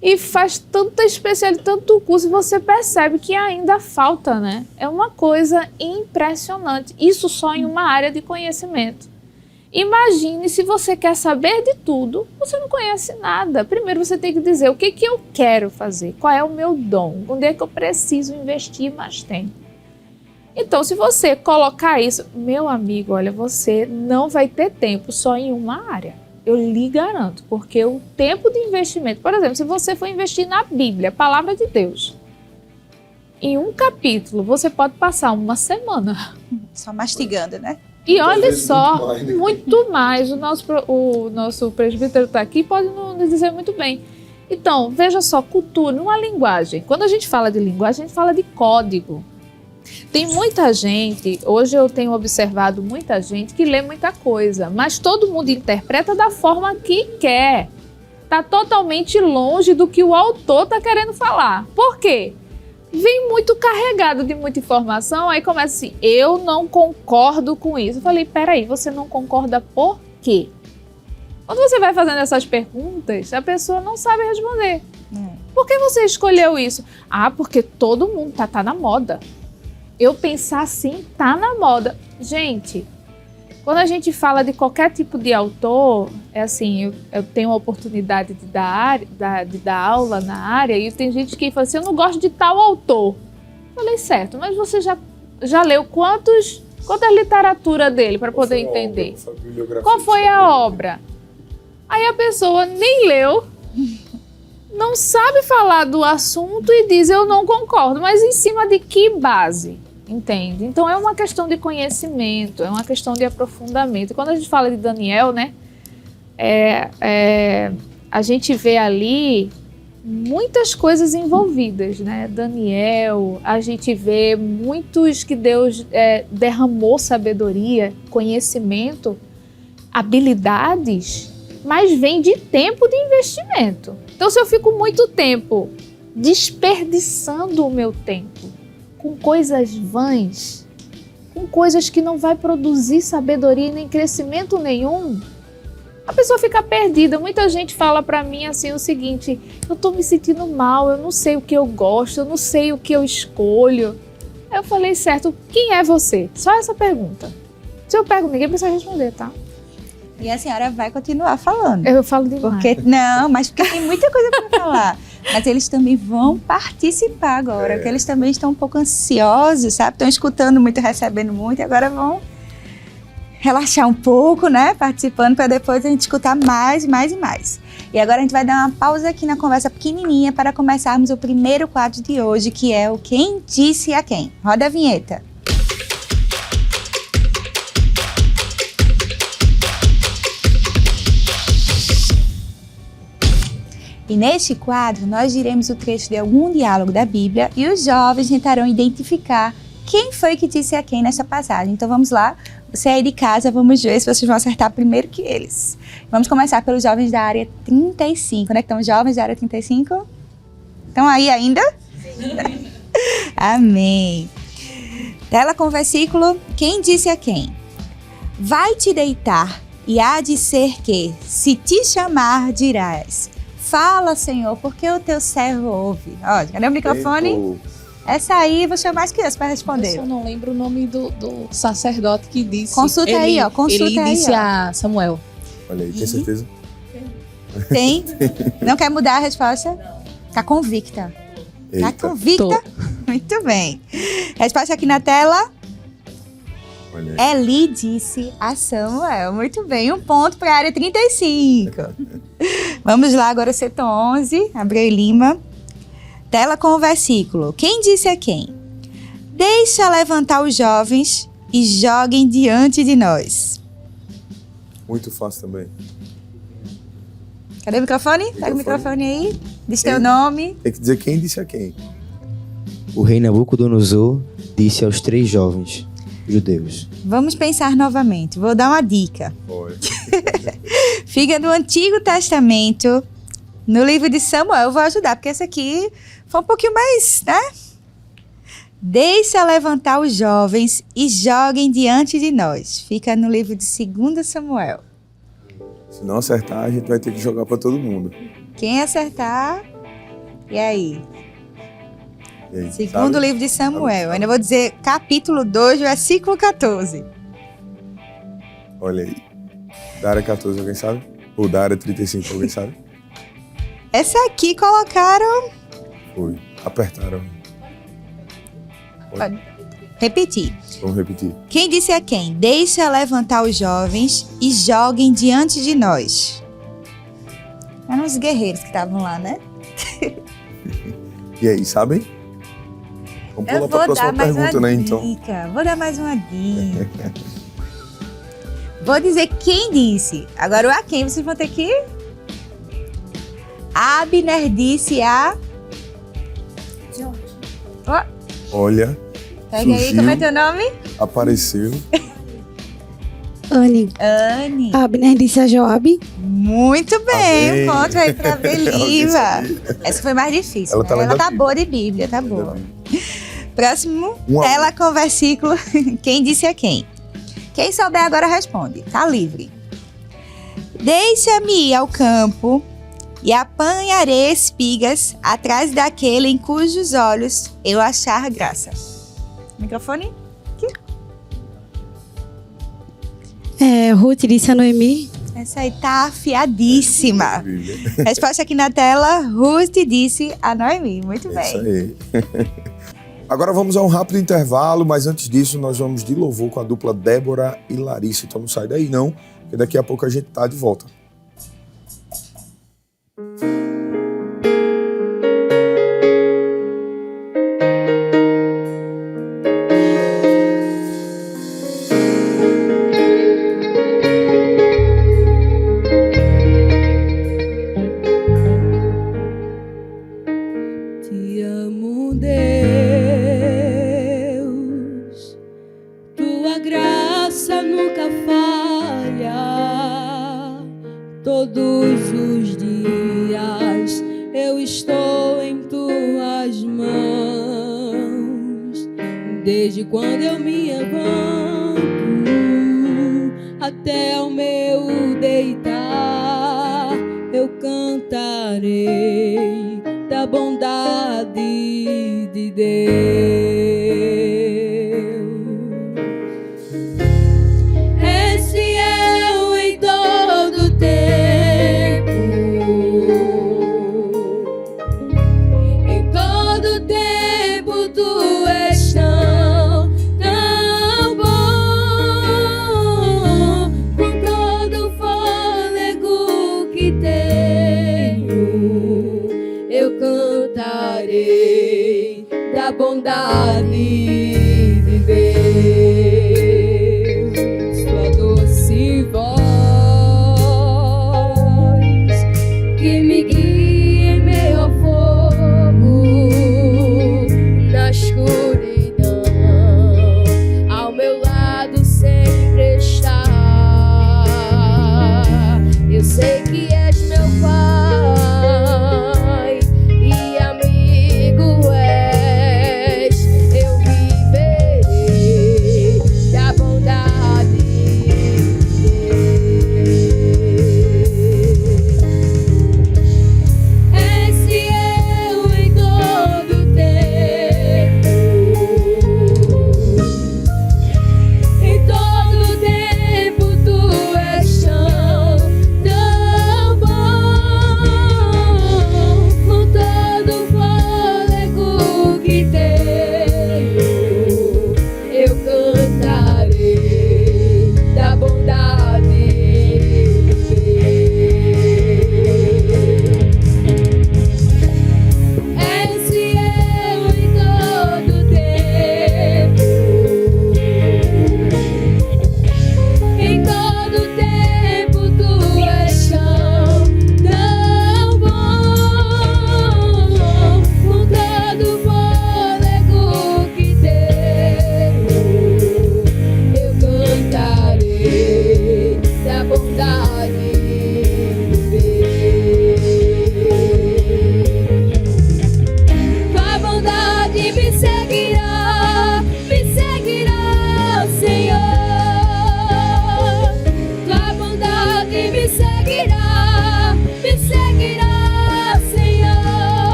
E: e faz tanta especialidade, tanto curso, e você percebe que ainda falta, né? É uma coisa impressionante. Isso só em uma área de conhecimento. Imagine se você quer saber de tudo, você não conhece nada. Primeiro você tem que dizer o que eu quero fazer, qual é o meu dom, onde é que eu preciso investir mais tempo. Então, se você colocar isso, meu amigo, olha, você não vai ter tempo só em uma área. Eu lhe garanto, porque o tempo de investimento, por exemplo, se você for investir na Bíblia, a palavra de Deus, em um capítulo, você pode passar uma semana.
B: Só mastigando, né?
E: E olha só, muito mais. O nosso presbítero está aqui, pode nos dizer muito bem. Então, veja só, cultura, uma linguagem. Quando a gente fala de linguagem, a gente fala de código. Tem muita gente, hoje eu tenho observado muita gente que lê muita coisa, mas todo mundo interpreta da forma que quer. Está totalmente longe do que o autor está querendo falar. Por quê? Vem muito carregado de muita informação, aí começa assim, eu não concordo com isso. Eu falei, peraí, você não concorda por quê? Quando você vai fazendo essas perguntas, a pessoa não sabe responder. Por que você escolheu isso? Ah, porque todo mundo tá na moda. Eu pensar assim, tá na moda. Gente, quando a gente fala de qualquer tipo de autor, é assim, eu tenho a oportunidade de dar aula na área e tem gente que fala assim, eu não gosto de tal autor. Eu falei, certo, mas você já leu quanta literatura dele para poder entender? Qual foi a obra? Aí a pessoa nem leu, não sabe falar do assunto e diz, eu não concordo, mas em cima de que base? Entende? Então é uma questão de conhecimento, é uma questão de aprofundamento. Quando a gente fala de Daniel, né, a gente vê ali muitas coisas envolvidas, né? Daniel, a gente vê muitos que Deus derramou sabedoria, conhecimento, habilidades, mas vem de tempo de investimento. Então se eu fico muito tempo desperdiçando o meu tempo com coisas vãs, com coisas que não vai produzir sabedoria nem crescimento nenhum, a pessoa fica perdida. Muita gente fala para mim assim o seguinte, eu tô me sentindo mal, eu não sei o que eu gosto, eu não sei o que eu escolho. Aí eu falei, certo, quem é você? Só essa pergunta. Se eu pergunto, ninguém precisa responder, tá?
B: E a senhora vai continuar falando.
E: Eu falo demais.
B: Mas porque tem muita coisa para falar. Mas eles também vão participar agora, porque eles também estão um pouco ansiosos, sabe? Estão escutando muito, recebendo muito, e agora vão relaxar um pouco, né? Participando, para depois a gente escutar mais e mais. E agora a gente vai dar uma pausa aqui na conversa pequenininha para começarmos o primeiro quadro de hoje, que é o Quem Disse a Quem. Roda a vinheta. E neste quadro, nós diremos o trecho de algum diálogo da Bíblia e os jovens tentarão identificar quem foi que disse a quem nessa passagem. Então vamos lá, você aí de casa, vamos ver se vocês vão acertar primeiro que eles. Vamos começar pelos jovens da área 35. Onde é que estão os jovens da área 35? Estão aí ainda? Sim. Amém. Tela com o versículo, quem disse a quem? Vai te deitar e há de ser que, se te chamar, dirás... Fala, Senhor, porque o teu servo ouve. Ó, cadê o microfone? Essa aí, vou chamar as crianças para responder.
H: Eu só não lembro o nome do sacerdote que disse.
B: Consulta aí, ó.
H: Ele disse a Samuel.
C: Olha aí, tem certeza?
B: Tem? Não quer mudar a resposta? Tá convicta. Tá convicta? Muito bem. Resposta aqui na tela. Eli disse a Samuel. Muito bem, 1 ponto para a área 35. Vamos lá, agora setor 11, Abreu Lima. Tela com o versículo. Quem disse a quem? Deixa levantar os jovens e joguem diante de nós.
C: Muito fácil também.
B: Cadê o microfone? Pega o microfone aí. Diz teu nome.
C: Tem que dizer quem disse a quem.
I: O rei Nabucodonosor disse aos 3 jovens judeus.
B: Vamos pensar novamente. Vou dar uma dica. Fica no Antigo Testamento, no livro de Samuel. Eu vou ajudar, porque esse aqui foi um pouquinho mais, né? Deixa levantar os jovens e joguem diante de nós. Fica no livro de 2 Samuel.
C: Se não acertar, a gente vai ter que jogar para todo mundo.
B: Quem acertar, E aí?
C: E aí,
B: Segundo
C: sabe?
B: livro de Samuel.
C: Sabe?
B: Ainda vou dizer capítulo 2, versículo 14.
C: Olha aí. Da área 14, alguém sabe? Ou da área 35, alguém sabe?
B: Essa aqui colocaram...
C: Foi. Apertaram.
B: Pode repetir.
C: Vamos repetir.
B: Quem disse a quem? Deixa levantar os jovens e joguem diante de nós. Eram os guerreiros que estavam lá, né?
C: E aí, sabem? Vamos pular para a próxima pergunta, né, então?
B: dica. Vou dar mais uma dica. Vou dizer quem disse. Agora o a quem vocês vão ter que... Abner disse a... Ó,
C: Olha,
B: pega aí,
C: surgiu,
B: como é teu nome?
C: apareceu.
J: Anne.
B: Anne.
J: Abner disse a Joabe.
B: Muito bem,
C: Amém.
B: um ponto aí pra Beliva.
C: Alguém sabia.
B: Essa foi mais difícil,
C: Ela
B: né?
C: tá lendo
B: Ela
C: a
B: tá
C: Bíblia.
B: boa de Bíblia, tá boa. Próximo,
C: Um a um.
B: ela com o versículo. Quem disse a quem? Quem souber agora responde, tá livre. Deixa-me ir ao campo e apanharei espigas atrás daquele em cujos olhos eu achar graça. Microfone?
J: Ruth disse a Noemi.
B: Essa aí tá afiadíssima.
C: Bíblia.
B: Resposta aqui na tela, Ruth disse a Noemi. Muito
C: É isso
B: bem.
C: aí. Agora vamos a um rápido intervalo, mas antes disso nós vamos de louvor com a dupla Débora e Larissa. Então não sai daí não, porque daqui a pouco a gente tá de volta.
A: Te amo, Deus, tua graça nunca falha. Todos os dias eu estou em tuas mãos. Desde quando eu me levanto até o meu deitar, eu cantarei da bondade de Deus. Esse eu em todo tempo, em todo tempo tu és tão bom, com todo fôlego que tenho, eu cantarei da bondade de Deus. Tua doce voz que me guia em meio ao fogo, na escuridão, ao meu lado sempre está. Eu sei que és meu Pai e amigo és. Eu vivo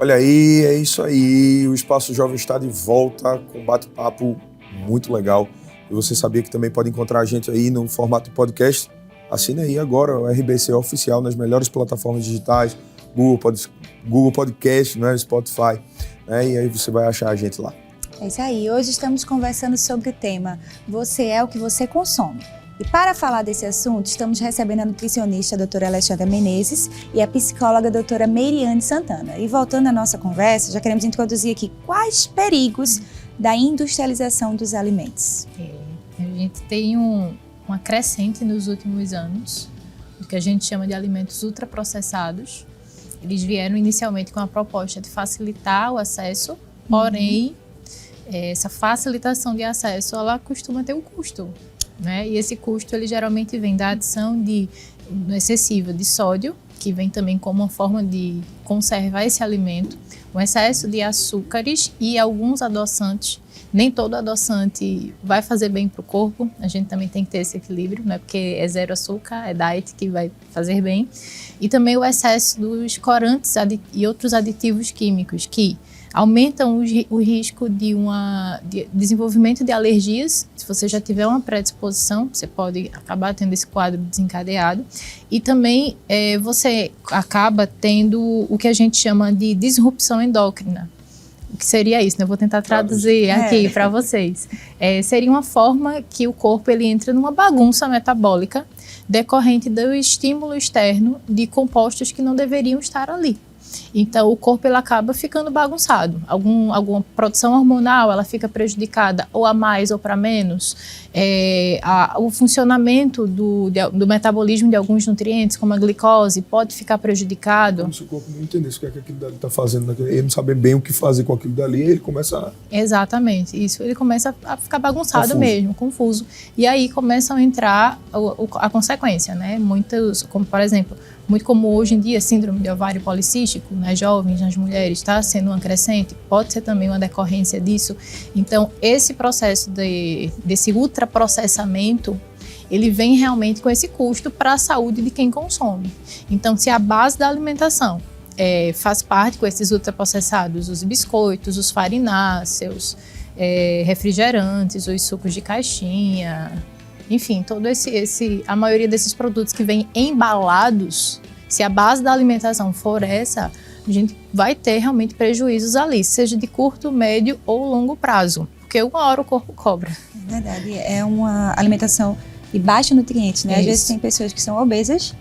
C: Olha aí, é isso aí. O Espaço Jovem está de volta com um bate-papo muito legal. E você sabia que também pode encontrar a gente aí no formato de podcast? Assine aí agora o RBC Oficial nas melhores plataformas digitais, Google Podcast, né, Spotify, né, e aí você vai achar a gente lá.
B: É isso aí. Hoje estamos conversando sobre o tema Você é o que você consome. E para falar desse assunto, estamos recebendo a nutricionista a doutora Alexandra Menezes e a psicóloga a doutora Meiriane Santana. E voltando à nossa conversa, já queremos introduzir aqui quais perigos da industrialização dos alimentos.
D: A gente tem uma crescente nos últimos anos, do que a gente chama de alimentos ultraprocessados. Eles vieram inicialmente com a proposta de facilitar o acesso, porém, essa facilitação de acesso, ela costuma ter um custo, né? E esse custo, ele geralmente vem da adição excessiva de sódio, que vem também como uma forma de conservar esse alimento, o excesso de açúcares e alguns adoçantes. Nem todo adoçante vai fazer bem para o corpo, a gente também tem que ter esse equilíbrio, né? Porque é zero açúcar, é diet que vai fazer bem. E também o excesso dos corantes e outros aditivos químicos que aumentam o risco de desenvolvimento de alergias. Se você já tiver uma predisposição, você pode acabar tendo esse quadro desencadeado. E também você acaba tendo o que a gente chama de disrupção endócrina. O que seria isso? Eu vou tentar traduzir aqui para vocês. Seria uma forma que o corpo ele entra numa bagunça metabólica decorrente do estímulo externo de compostos que não deveriam estar ali. Então, o corpo ele acaba ficando bagunçado. Alguma produção hormonal ela fica prejudicada, ou a mais ou para menos. O funcionamento do metabolismo de alguns nutrientes, como a glicose, pode ficar prejudicado.
C: Como se o corpo não entendesse o que é que aquilo dali está fazendo, ele não sabe bem o que fazer com aquilo dali, ele começa a...
D: Exatamente, isso. Ele começa a ficar bagunçado mesmo, confuso. E aí começam a entrar a consequência, né? Muitos, como por exemplo, muito comum hoje em dia, síndrome de ovário policístico, nas jovens, nas mulheres, está sendo uma crescente, pode ser também uma decorrência disso. Então, esse processo desse ultraprocessamento, ele vem realmente com esse custo para a saúde de quem consome. Então, se a base da alimentação faz parte com esses ultraprocessados, os biscoitos, os farináceos, refrigerantes, os sucos de caixinha... Enfim, a maioria desses produtos que vêm embalados, se a base da alimentação for essa, a gente vai ter realmente prejuízos ali, seja de curto, médio ou longo prazo, porque uma hora o corpo cobra.
B: Verdade, é uma alimentação de baixo nutrientes, né? Às vezes tem pessoas que são obesas,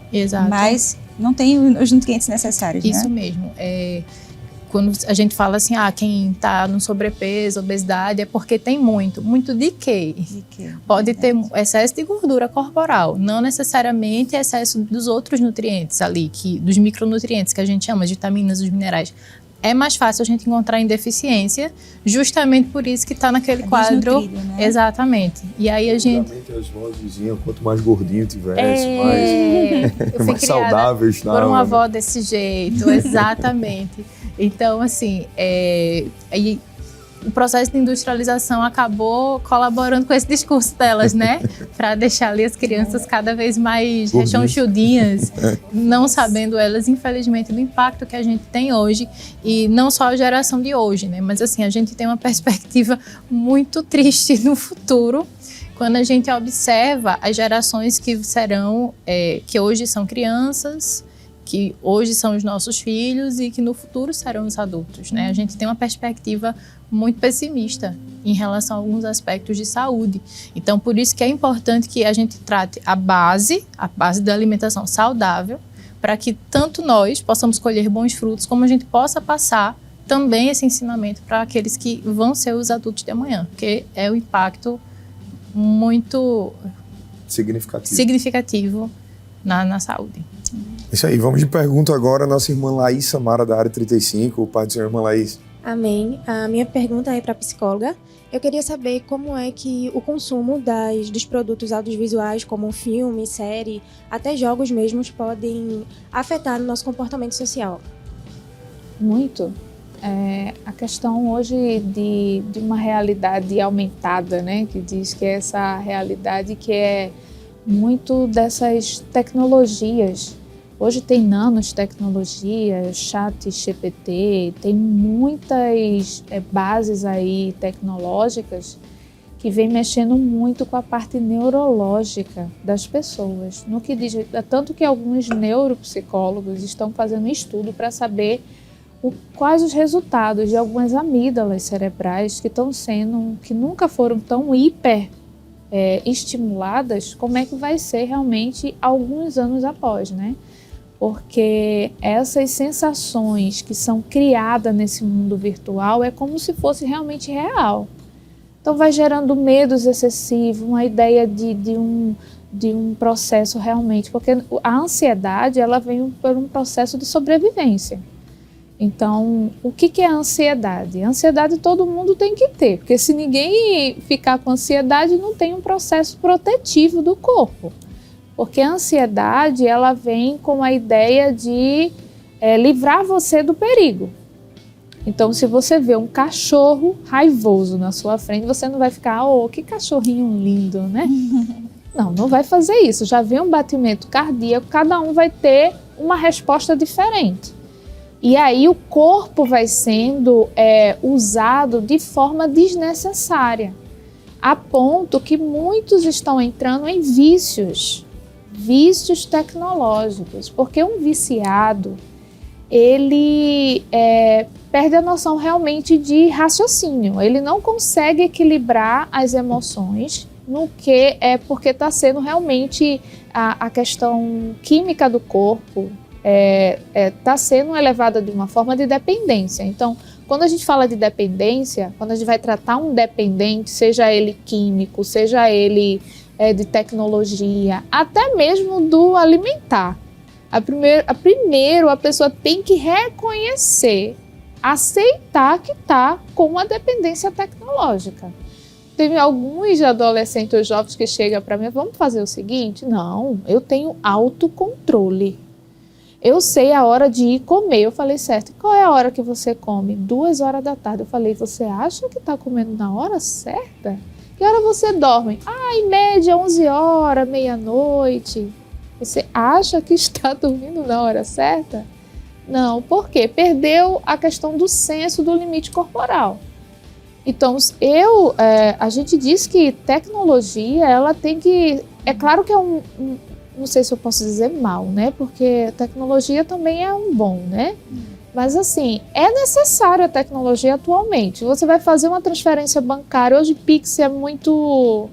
B: mas não têm os nutrientes necessários,
D: Isso
B: né?
D: mesmo. Quando a gente fala assim, quem está no sobrepeso, obesidade, é porque tem muito de quê? Pode ter excesso de gordura corporal, não necessariamente excesso dos outros nutrientes ali, dos micronutrientes que a gente chama de vitaminas, os minerais. É mais fácil a gente encontrar em deficiência, justamente por isso que está naquele quadro.
B: Né?
D: Exatamente. E aí a gente...
C: As vós diziam, quanto mais gordinho tivesse, mais saudável estava.
D: Por uma avó desse jeito, exatamente. Então, assim, o processo de industrialização acabou colaborando com esse discurso delas, né? Para deixar ali as crianças cada vez mais rechonchudinhas, não sabendo elas, infelizmente, do impacto que a gente tem hoje. E não só a geração de hoje, né? Mas, assim, a gente tem uma perspectiva muito triste no futuro, quando a gente observa as gerações que serão, que hoje são crianças, que hoje são os nossos filhos e que no futuro serão os adultos, né? A gente tem uma perspectiva muito pessimista em relação a alguns aspectos de saúde. Então, por isso que é importante que a gente trate a base da alimentação saudável, para que tanto nós possamos colher bons frutos, como a gente possa passar também esse ensinamento para aqueles que vão ser os adultos de amanhã, porque é um impacto muito significativo na saúde.
C: Isso aí, vamos de pergunta agora, nossa irmã Laís Samara, da área 35, o pai do senhor, irmã Laís.
K: Amém. A minha pergunta é para a psicóloga. Eu queria saber como é que o consumo dos produtos audiovisuais, como filme, série, até jogos mesmos, podem afetar o nosso comportamento social.
E: Muito. A questão hoje de uma realidade aumentada, né, que diz que é essa realidade que é muito dessas tecnologias. Hoje tem nanotecnologia, chat GPT, tem muitas bases aí tecnológicas que vem mexendo muito com a parte neurológica das pessoas. No que diz, tanto que alguns neuropsicólogos estão fazendo estudo para saber quais os resultados de algumas amígdalas cerebrais que nunca foram tão estimuladas, como é que vai ser realmente alguns anos após, né? Porque essas sensações que são criadas nesse mundo virtual é como se fosse realmente real. Então vai gerando medos excessivos, uma ideia de um processo realmente, porque a ansiedade ela vem por um processo de sobrevivência. Então, o que é a ansiedade? A ansiedade todo mundo tem que ter, porque se ninguém ficar com ansiedade, não tem um processo protetivo do corpo. Porque a ansiedade, ela vem com a ideia de livrar você do perigo. Então, se você vê um cachorro raivoso na sua frente, você não vai ficar, oh, que cachorrinho lindo, né? Não vai fazer isso. Já vê um batimento cardíaco, cada um vai ter uma resposta diferente. E aí o corpo vai sendo usado de forma desnecessária, a ponto que muitos estão entrando em vícios tecnológicos, porque um viciado, ele perde a noção realmente de raciocínio, ele não consegue equilibrar as emoções no que porque está sendo realmente a questão química do corpo, está sendo elevada de uma forma de dependência. Então, quando a gente fala de dependência, quando a gente vai tratar um dependente, seja ele químico, seja ele de tecnologia, até mesmo do alimentar, primeiro a pessoa tem que reconhecer, aceitar que está com uma dependência tecnológica. Tem alguns adolescentes ou jovens que chegam para mim, vamos fazer o seguinte? Não, eu tenho autocontrole. Eu sei a hora de ir comer. Eu falei, certo, qual é a hora que você come? 2h da tarde. Eu falei, você acha que está comendo na hora certa? Que hora você dorme? Em média 11h, meia-noite. Você acha que está dormindo na hora certa? Não, por quê? Perdeu a questão do senso do limite corporal. Então, a gente diz que tecnologia, ela tem que... É claro que é não sei se eu posso dizer mal, né? Porque tecnologia também é um bom, né? Mas assim, é necessário a tecnologia atualmente. Você vai fazer uma transferência bancária, hoje Pix é muito,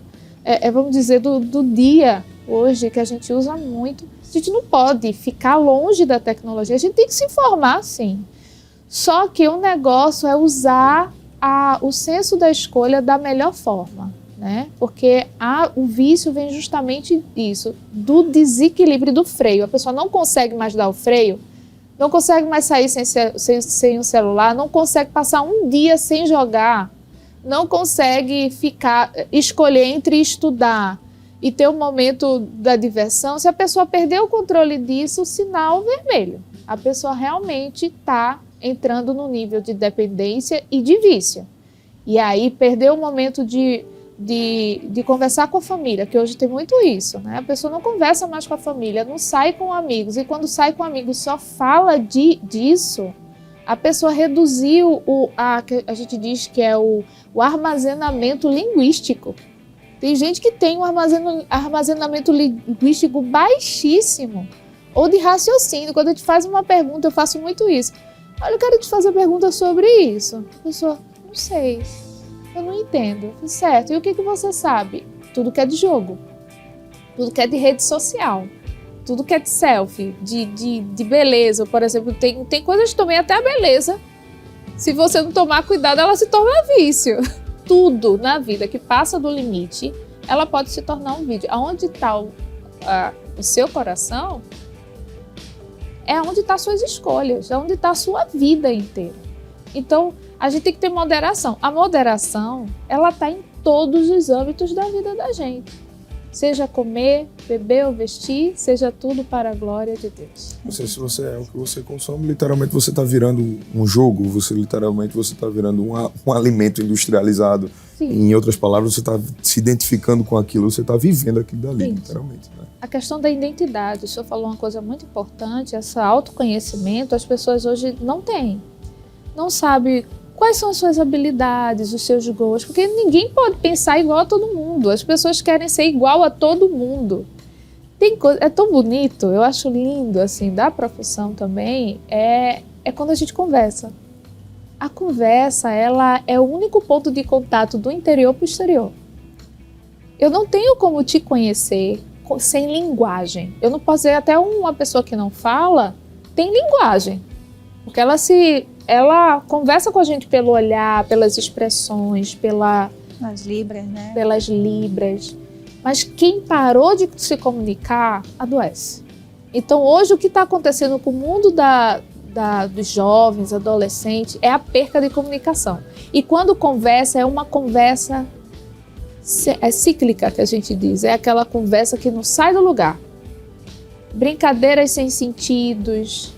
E: vamos dizer, do dia hoje, que a gente usa muito. A gente não pode ficar longe da tecnologia, a gente tem que se informar, sim. Só que o negócio é usar o senso da escolha da melhor forma, né? Porque o vício vem justamente disso, do desequilíbrio do freio. A pessoa não consegue mais dar o freio, não consegue mais sair sem o celular, não consegue passar um dia sem jogar, não consegue escolher entre estudar e ter um momento da diversão. Se a pessoa perder o controle disso, sinal vermelho. A pessoa realmente está entrando no nível de dependência e de vício. E aí perdeu o momento de conversar com a família, que hoje tem muito isso, né? A pessoa não conversa mais com a família, não sai com amigos, e quando sai com amigos só fala disso, a pessoa reduziu a gente diz que é o armazenamento linguístico. Tem gente que tem um armazenamento linguístico baixíssimo, ou de raciocínio. Quando a gente faz uma pergunta, eu faço muito isso. Olha, eu quero te fazer pergunta sobre isso. A pessoa, não sei. Eu não entendo. Certo, e o que você sabe? Tudo que é de jogo, tudo que é de rede social, tudo que é de selfie, de beleza. Por exemplo, tem coisas também, até a beleza. Se você não tomar cuidado, ela se torna vício. Tudo na vida que passa do limite, ela pode se tornar um vídeo. Aonde está o seu coração, é onde estão suas escolhas, é onde está a sua vida inteira. Então, a gente tem que ter moderação. A moderação, ela está em todos os âmbitos da vida da gente. Seja comer, beber ou vestir, seja tudo para a glória de Deus.
C: Não sei se você é o que você consome, literalmente você está virando um jogo, literalmente você está virando um alimento industrializado
E: Sim.
C: Em outras palavras, você está se identificando com aquilo, você está vivendo aquilo dali,
E: Isso.
C: literalmente. Né?
E: A questão da identidade, o senhor falou uma coisa muito importante, esse autoconhecimento as pessoas hoje não têm. Não sabem quais são as suas habilidades, os seus gostos, porque ninguém pode pensar igual a todo mundo. As pessoas querem ser igual a todo mundo. É tão bonito, eu acho lindo, assim, da profissão também, é quando a gente conversa. A conversa, ela é o único ponto de contato do interior para o exterior. Eu não tenho como te conhecer sem linguagem. Eu não posso dizer, até uma pessoa que não fala tem linguagem. Porque ela conversa com a gente pelo olhar, pelas expressões,
B: pelas libras, né?
E: Pelas libras. Mas quem parou de se comunicar, adoece. Então hoje o que está acontecendo com o mundo dos jovens, adolescentes, é a perca de comunicação. E quando conversa, é uma conversa cíclica, que a gente diz. É aquela conversa que não sai do lugar. Brincadeiras sem sentidos,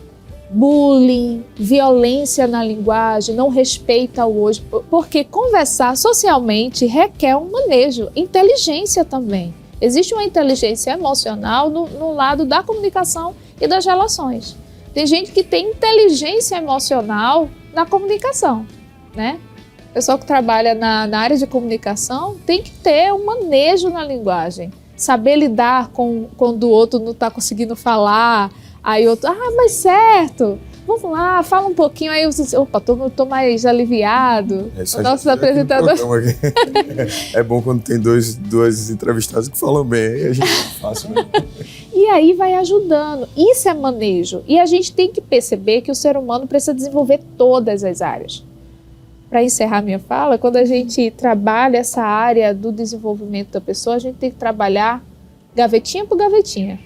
E: bullying, violência na linguagem, não respeita o hoje. Porque conversar socialmente requer um manejo, inteligência também. Existe uma inteligência emocional no lado da comunicação e das relações. Tem gente que tem inteligência emocional na comunicação, né? O pessoal que trabalha na área de comunicação tem que ter um manejo na linguagem. Saber lidar quando o outro não está conseguindo falar. Aí outro, mas certo, vamos lá, fala um pouquinho. Aí você, opa, tô mais aliviado. O nosso apresentador...
C: É bom quando tem dois entrevistados que falam bem, aí a gente fácil, né?
E: E aí vai ajudando. Isso é manejo. E a gente tem que perceber que o ser humano precisa desenvolver todas as áreas. Para encerrar minha fala, quando a gente trabalha essa área do desenvolvimento da pessoa, a gente tem que trabalhar gavetinha por gavetinha.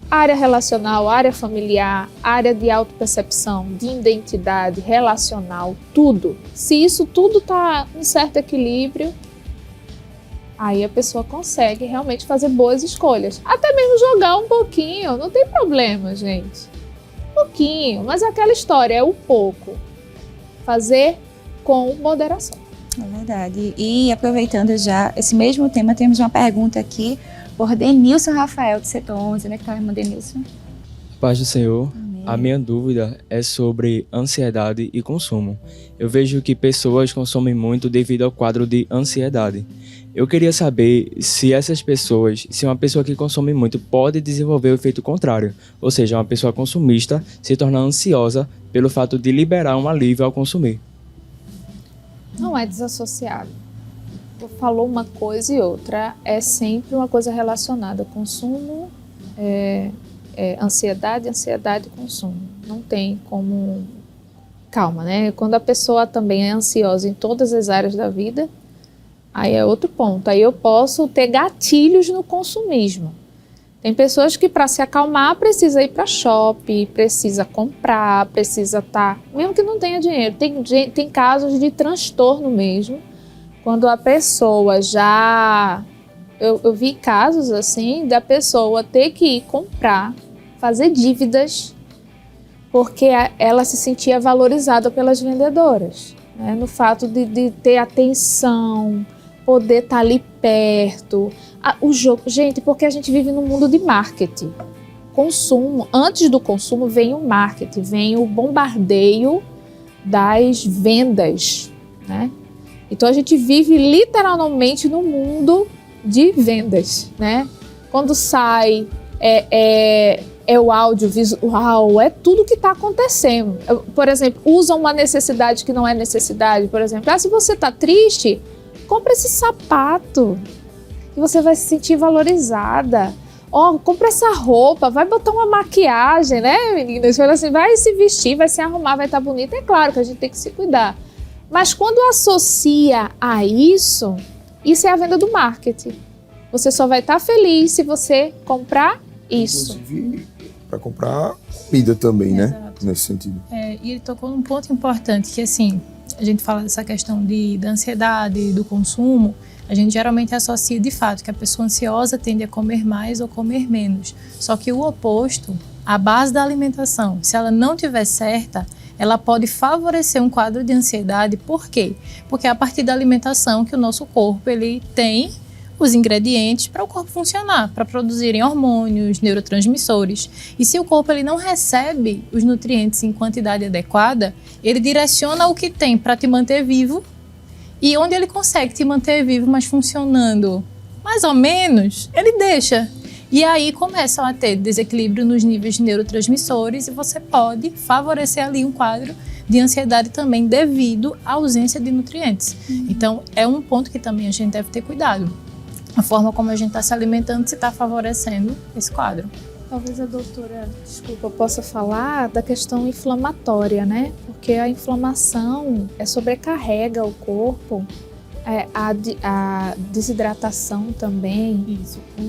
E: Área relacional, área familiar, área de autopercepção, de identidade, relacional, tudo. Se isso tudo está em certo equilíbrio, aí a pessoa consegue realmente fazer boas escolhas. Até mesmo jogar um pouquinho, não tem problema, gente. Um pouquinho, mas é aquela história, é o pouco. Fazer com moderação.
B: É verdade. E aproveitando já esse mesmo tema, temos uma pergunta aqui por Denilson Rafael, do setor 11. Onde é que está a irmã Denilson?
L: Paz do Senhor.
B: Amém.
L: A minha dúvida é sobre ansiedade e consumo. Eu vejo que pessoas consomem muito devido ao quadro de ansiedade. Eu queria saber se uma pessoa que consome muito pode desenvolver o efeito contrário, ou seja, uma pessoa consumista se tornar ansiosa pelo fato de liberar um alívio ao consumir.
E: Não é desassociado. Falou uma coisa e outra, é sempre uma coisa relacionada. Consumo, ansiedade e consumo. Não tem como... Calma, né? Quando a pessoa também é ansiosa em todas as áreas da vida, aí é outro ponto. Aí eu posso ter gatilhos no consumismo. Tem pessoas que para se acalmar precisa ir para shopping, precisa comprar, precisa estar... Mesmo que não tenha dinheiro. Tem casos de transtorno mesmo. Quando a pessoa já... Eu vi casos assim da pessoa ter que ir comprar, fazer dívidas, porque ela se sentia valorizada pelas vendedoras, né? No fato de ter atenção, poder estar ali perto. O jogo, gente, porque a gente vive num mundo de marketing. Consumo, antes do consumo vem o marketing, vem o bombardeio das vendas, né? Então a gente vive literalmente no mundo de vendas, né? Quando sai o audiovisual, é tudo que está acontecendo. Por exemplo, usam uma necessidade que não é necessidade. Por exemplo, se você está triste, compra esse sapato, que você vai se sentir valorizada. Compra essa roupa, vai botar uma maquiagem, né, meninas? Assim, vai se vestir, vai se arrumar, vai estar bonita. É claro que a gente tem que se cuidar. Mas quando associa a isso é a venda do marketing. Você só vai estar feliz se você comprar isso.
C: Inclusive, para comprar comida também,
D: Exato.
C: né? Nesse sentido.
D: E ele tocou num ponto importante, que assim, a gente fala dessa questão da ansiedade, do consumo, a gente geralmente associa de fato que a pessoa ansiosa tende a comer mais ou comer menos. Só que o oposto, a base da alimentação, se ela não tiver certa, ela pode favorecer um quadro de ansiedade. Por quê? Porque é a partir da alimentação que o nosso corpo ele tem os ingredientes para o corpo funcionar, para produzirem hormônios, neurotransmissores. E se o corpo ele não recebe os nutrientes em quantidade adequada, ele direciona o que tem para te manter vivo, e onde ele consegue te manter vivo, mas funcionando mais ou menos, ele deixa. E aí começam a ter desequilíbrio nos níveis de neurotransmissores e você pode favorecer ali um quadro de ansiedade também devido à ausência de nutrientes. Então, é um ponto que também a gente deve ter cuidado. A forma como a gente está se alimentando, se está favorecendo esse quadro.
E: Talvez a doutora, possa falar da questão inflamatória, né? Porque a inflamação sobrecarrega o corpo, a desidratação também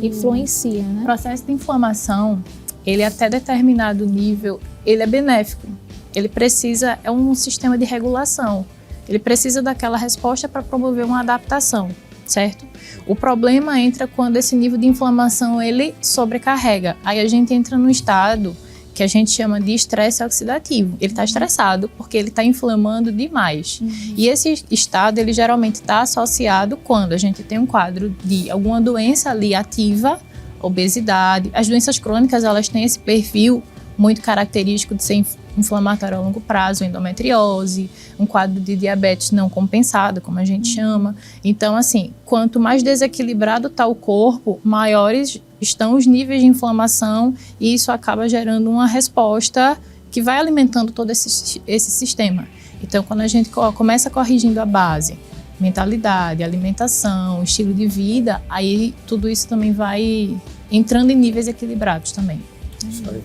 E: influencia, né?
D: O processo de inflamação, ele até determinado nível, ele é benéfico. Ele precisa, é um sistema de regulação. Ele precisa daquela resposta para promover uma adaptação, certo? O problema entra quando esse nível de inflamação ele sobrecarrega. Aí a gente entra no estado que a gente chama de estresse oxidativo. Ele está estressado porque ele está inflamando demais. E esse estado ele geralmente está associado quando a gente tem um quadro de alguma doença ali ativa, obesidade. As doenças crônicas elas têm esse perfil muito característico de ser inflamatório a longo prazo, endometriose, um quadro de diabetes não compensado, como a gente chama. Então, assim, quanto mais desequilibrado está o corpo, maiores estão os níveis de inflamação e isso acaba gerando uma resposta que vai alimentando todo esse sistema. Então, quando a gente começa corrigindo a base, mentalidade, alimentação, estilo de vida, aí tudo isso também vai entrando em níveis equilibrados também.
C: Isso aí.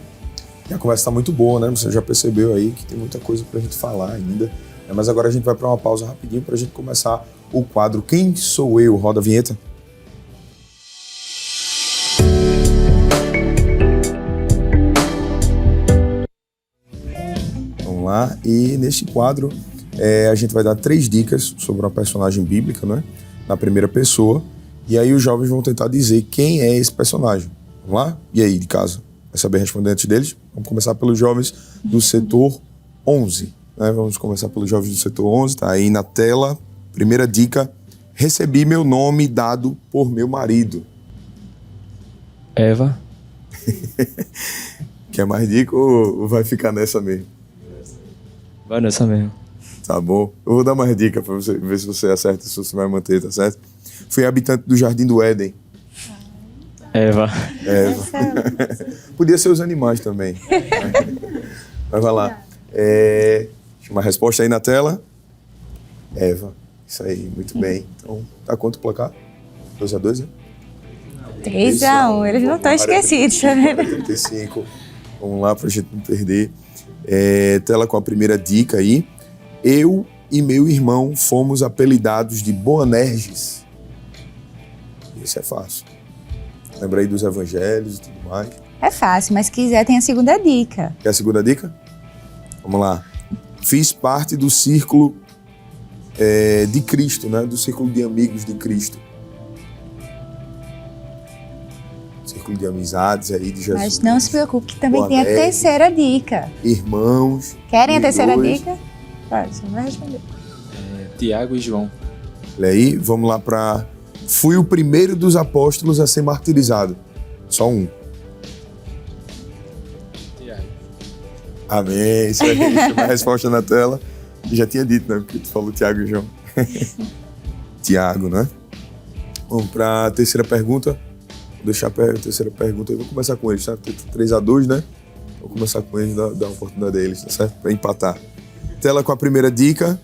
C: E a conversa está muito boa, né? Você já percebeu aí que tem muita coisa para a gente falar ainda. Mas agora a gente vai para uma pausa rapidinho para a gente começar o quadro Quem Sou Eu? Roda a vinheta. Vamos lá. E neste quadro a gente vai dar 3 dicas sobre uma personagem bíblica, né? Na primeira pessoa. E aí os jovens vão tentar dizer quem é esse personagem. Vamos lá? E aí, de casa? Vai saber responder antes deles? Vamos começar pelos jovens do setor 11. Né? Vamos começar pelos jovens do setor 11. Tá aí na tela. Primeira dica. Recebi meu nome dado por meu marido.
L: Eva.
C: Quer mais dica ou vai ficar nessa mesmo?
L: Vai nessa mesmo.
C: Tá bom. Eu vou dar mais dica para você ver se você acerta, se você vai manter, tá certo? Fui habitante do Jardim do Éden.
L: Eva.
C: Podia ser os animais também. Mas vai lá. Uma resposta aí na tela. Eva. Isso aí, muito bem. Então, tá quanto o placar? 2-2, né?
B: 3-1. Eles não estão esquecidos.
C: 35. Vamos lá pra gente não perder. Tela com a primeira dica aí. Eu e meu irmão fomos apelidados de Boanerges. Isso é fácil. Lembra aí dos evangelhos e tudo mais.
B: É fácil, mas se quiser tem a segunda dica.
C: Quer a segunda dica? Vamos lá. Fiz parte do círculo de Cristo, né? Do círculo de amigos de Cristo. Círculo de amizades aí de Jesus.
B: Mas não se preocupe que também tem a terceira dica.
C: Irmãos.
B: Querem a terceira dica? Você vai responder.
L: Tiago e João.
C: Olha aí, vamos lá para... Fui o primeiro dos apóstolos a ser martirizado. Só um.
L: Tiago.
C: Amém. Isso aí, a resposta na tela. Já tinha dito, né? Porque tu falou Tiago e João. Tiago, né? Vamos para a terceira pergunta. Vou deixar a terceira pergunta aí. Vou começar com eles, tá? 3-2, né? Vou começar com eles, dar uma oportunidade a eles, tá certo? Para empatar. Tela com a primeira dica.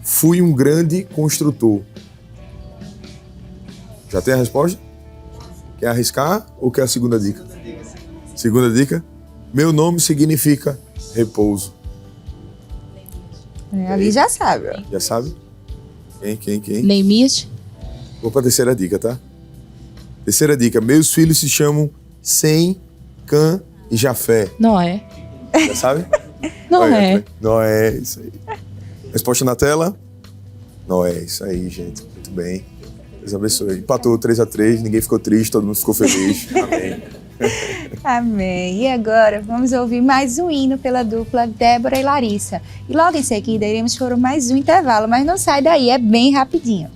C: Fui um grande construtor. Já tem a resposta? Quer arriscar ou quer a segunda dica? Segunda dica. Meu nome significa repouso.
B: Ali já sabe.
C: Já sabe? Quem?
H: Neemias.
C: Vou para a terceira dica, tá? Terceira dica. Meus filhos se chamam Sem, Cã e Jafé.
H: Noé.
C: Já sabe?
H: Noé.
C: Noé, isso aí. Resposta na tela? Noé, isso aí, gente. Muito bem. Deus abençoe. Empatou 3-3, ninguém ficou triste, todo mundo ficou feliz. Amém.
B: Amém. E agora vamos ouvir mais um hino pela dupla Débora e Larissa. E logo em seguida iremos por mais um intervalo, mas não sai daí, é bem rapidinho.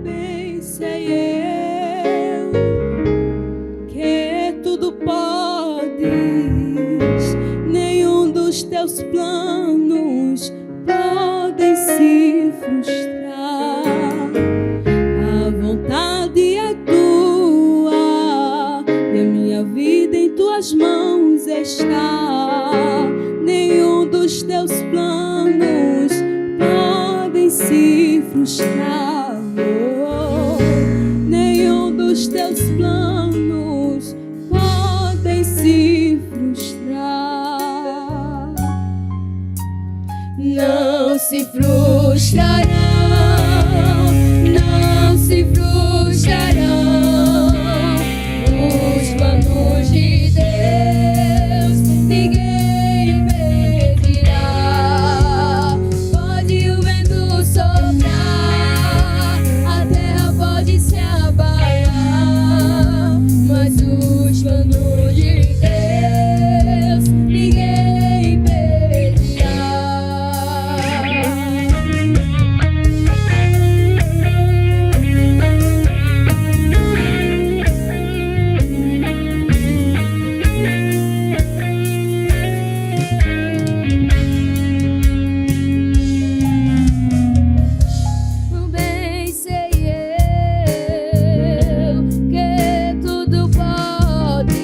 A: Bem sei eu que tudo podes, nenhum dos teus planos podem se frustrar. A vontade é tua e a minha vida em tuas mãos está. Nenhum dos teus planos podem se frustrar. Nenhum dos teus planos podem se frustrar. Não se frustrarão, não se frustrarão os planos de Deus. Ninguém impedirá. Pode o vento soprar, a terra pode se abalar, mas os planos de Deus ninguém impedirá. Bem sei eu que tudo podes,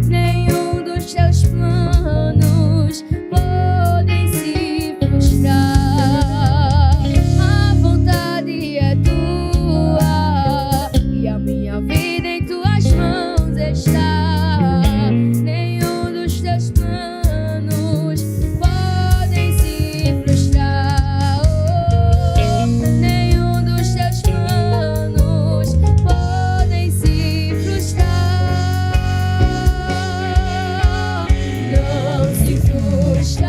A: nenhum dos teus planos podem se frustrar. A vontade é tua e a minha vida em tuas mãos está. Nenhum dos teus planos podem se frustrar. Nenhum dos teus planos podem se frustrar. Não se frustra.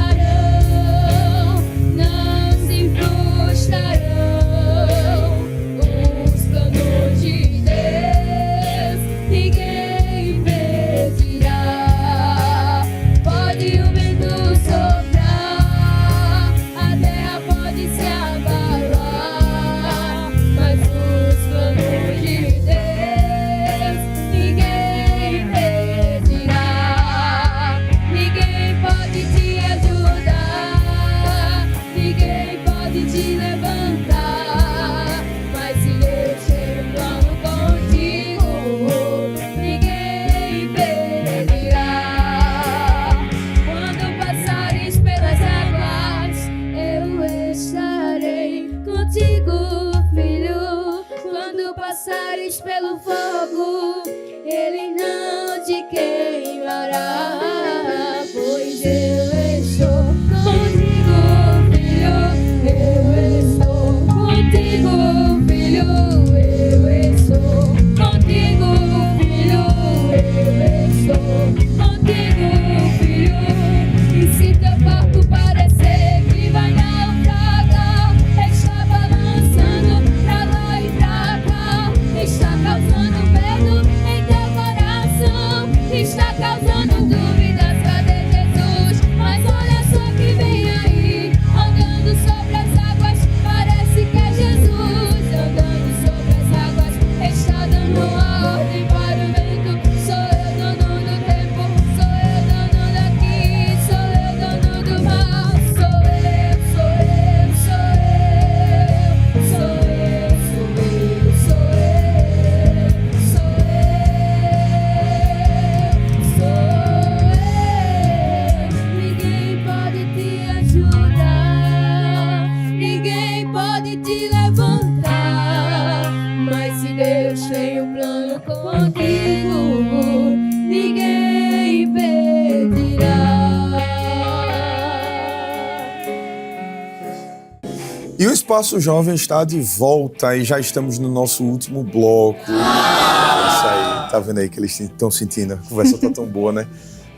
C: E o Espaço Jovem está de volta e já estamos no nosso último bloco. Isso aí, tá vendo aí que eles estão sentindo? A conversa tá tão boa, né?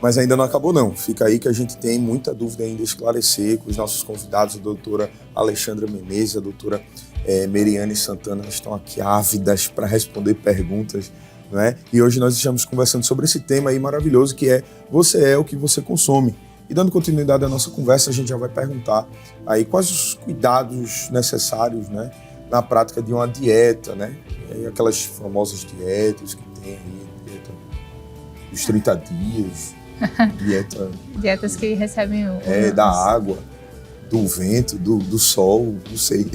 C: Mas ainda não acabou não. Fica aí que a gente tem muita dúvida ainda a esclarecer com os nossos convidados, a doutora Alexandra Menezes, a doutora Meriane Santana, elas estão aqui ávidas para responder perguntas, não é? E hoje nós estamos conversando sobre esse tema aí maravilhoso que é você é o que você consome. E dando continuidade à nossa conversa, a gente já vai perguntar aí quais os cuidados necessários, né, na prática de uma dieta, né? E aquelas famosas dietas que tem aí, dieta dos 30 dias,
D: Dietas que recebem
C: da água, do vento, do sol, não sei.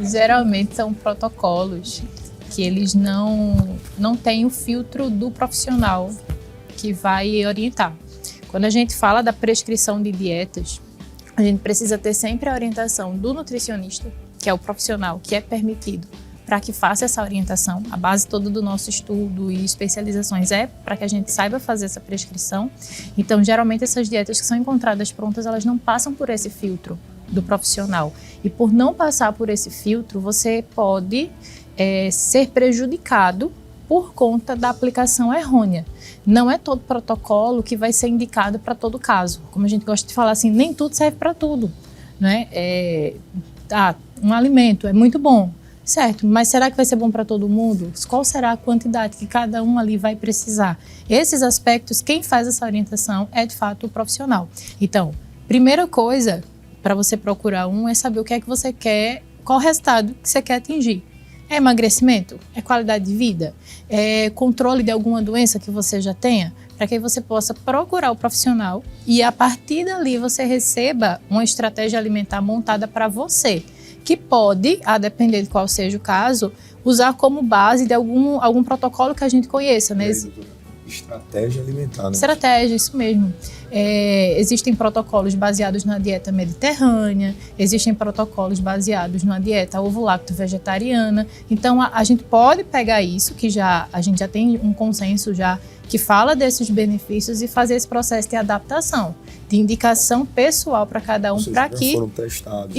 D: Geralmente são protocolos que eles não têm o filtro do profissional que vai orientar. Quando a gente fala da prescrição de dietas, a gente precisa ter sempre a orientação do nutricionista, que é o profissional que é permitido para que faça essa orientação. A base toda do nosso estudo e especializações é para que a gente saiba fazer essa prescrição. Então, geralmente, essas dietas que são encontradas prontas, elas não passam por esse filtro do profissional. E por não passar por esse filtro, você pode ser prejudicado por conta da aplicação errônea. Não é todo protocolo que vai ser indicado para todo caso. Como a gente gosta de falar assim, nem tudo serve para tudo, né? Um alimento é muito bom, certo, mas será que vai ser bom para todo mundo? Qual será a quantidade que cada um ali vai precisar? Esses aspectos, quem faz essa orientação é de fato o profissional. Então, primeira coisa para você procurar é saber o que é que você quer, qual o resultado que você quer atingir. É emagrecimento? É qualidade de vida? É controle de alguma doença que você já tenha? Para que você possa procurar o profissional e a partir dali você receba uma estratégia alimentar montada para você, que pode, a depender de qual seja o caso, usar como base de algum protocolo que a gente conheça, né?
C: Estratégia alimentar, né?
D: Estratégia, isso mesmo. Existem protocolos baseados na dieta mediterrânea, existem protocolos baseados na dieta ovo-lacto vegetariana. Então, a gente pode pegar isso, que a gente já tem um consenso já que fala desses benefícios e fazer esse processo de adaptação, de indicação pessoal para cada um, para que
C: foram testados,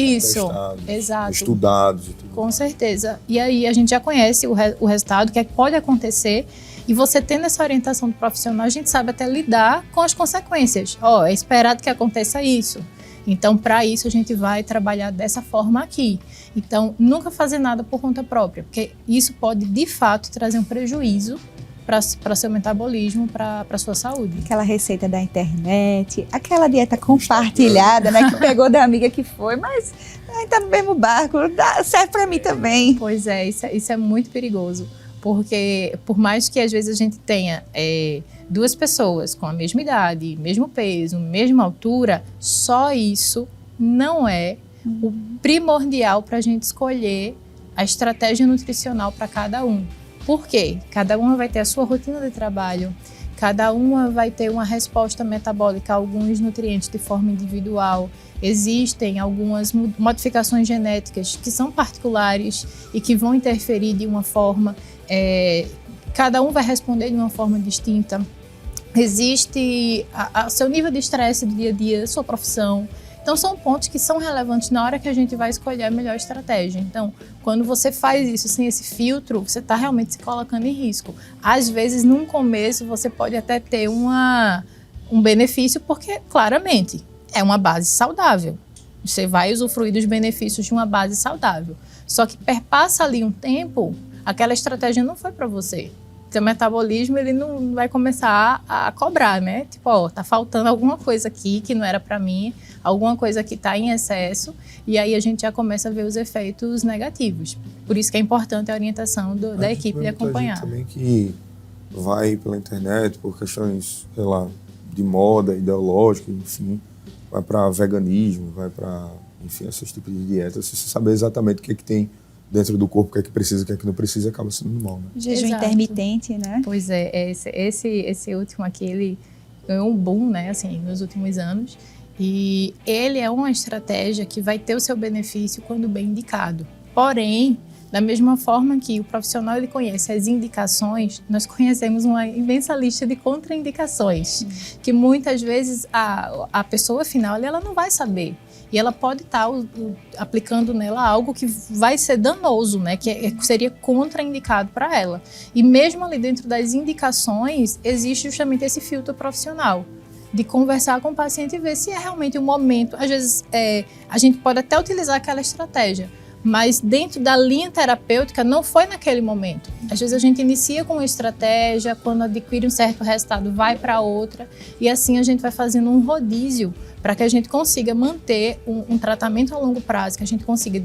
D: exato,
C: estudados e tudo.
D: Com certeza. E aí a gente já conhece o resultado, o que é que pode acontecer. E você tendo essa orientação do profissional, a gente sabe até lidar com as consequências. É esperado que aconteça isso. Então, para isso, a gente vai trabalhar dessa forma aqui. Então, nunca fazer nada por conta própria, porque isso pode, de fato, trazer um prejuízo para seu metabolismo, para a sua saúde.
B: Aquela receita da internet, aquela dieta compartilhada, né, que pegou da amiga que foi, mas tá no mesmo barco, serve para mim também.
D: Pois é, isso é muito perigoso. Porque, por mais que às vezes a gente tenha duas pessoas com a mesma idade, mesmo peso, mesma altura, só isso não é o primordial para a gente escolher a estratégia nutricional para cada um. Por quê? Cada uma vai ter a sua rotina de trabalho, cada uma vai ter uma resposta metabólica a alguns nutrientes de forma individual. Existem algumas modificações genéticas que são particulares e que vão interferir de uma forma. Cada um vai responder de uma forma distinta. Existe o seu nível de estresse do dia a dia, sua profissão. Então, são pontos que são relevantes na hora que a gente vai escolher a melhor estratégia. Então, quando você faz isso sem esse filtro, você está realmente se colocando em risco. Às vezes, num começo, você pode até ter um benefício, porque, claramente, é uma base saudável. Você vai usufruir dos benefícios de uma base saudável. Só que perpassa ali um tempo, aquela estratégia não foi para você. Seu metabolismo, ele não vai começar a cobrar, né? Tipo, tá faltando alguma coisa aqui que não era para mim, alguma coisa que tá em excesso, e aí a gente já começa a ver os efeitos negativos. Por isso que é importante a orientação da equipe de acompanhar.
C: Também que vai pela internet por questões, sei lá, de moda, ideológica, enfim, vai para veganismo, vai para, enfim, esses tipos de dietas, se você saber exatamente o que é que tem dentro do corpo, o que é que precisa, o que é que não precisa, acaba sendo mal, né?
B: Jejum intermitente, né?
D: Pois é, esse último aqui, ele ganhou um boom, né, assim, nos últimos anos, e ele é uma estratégia que vai ter o seu benefício quando bem indicado. Porém, da mesma forma que o profissional ele conhece as indicações, nós conhecemos uma imensa lista de contraindicações, que muitas vezes a pessoa final ela não vai saber. E ela pode estar aplicando nela algo que vai ser danoso, né? Que seria contraindicado para ela. E mesmo ali dentro das indicações, existe justamente esse filtro profissional de conversar com o paciente e ver se é realmente um momento. Às vezes, a gente pode até utilizar aquela estratégia, mas dentro da linha terapêutica não foi naquele momento. Às vezes a gente inicia com uma estratégia, quando adquire um certo resultado vai para outra, e assim a gente vai fazendo um rodízio para que a gente consiga manter um tratamento a longo prazo, que a gente consiga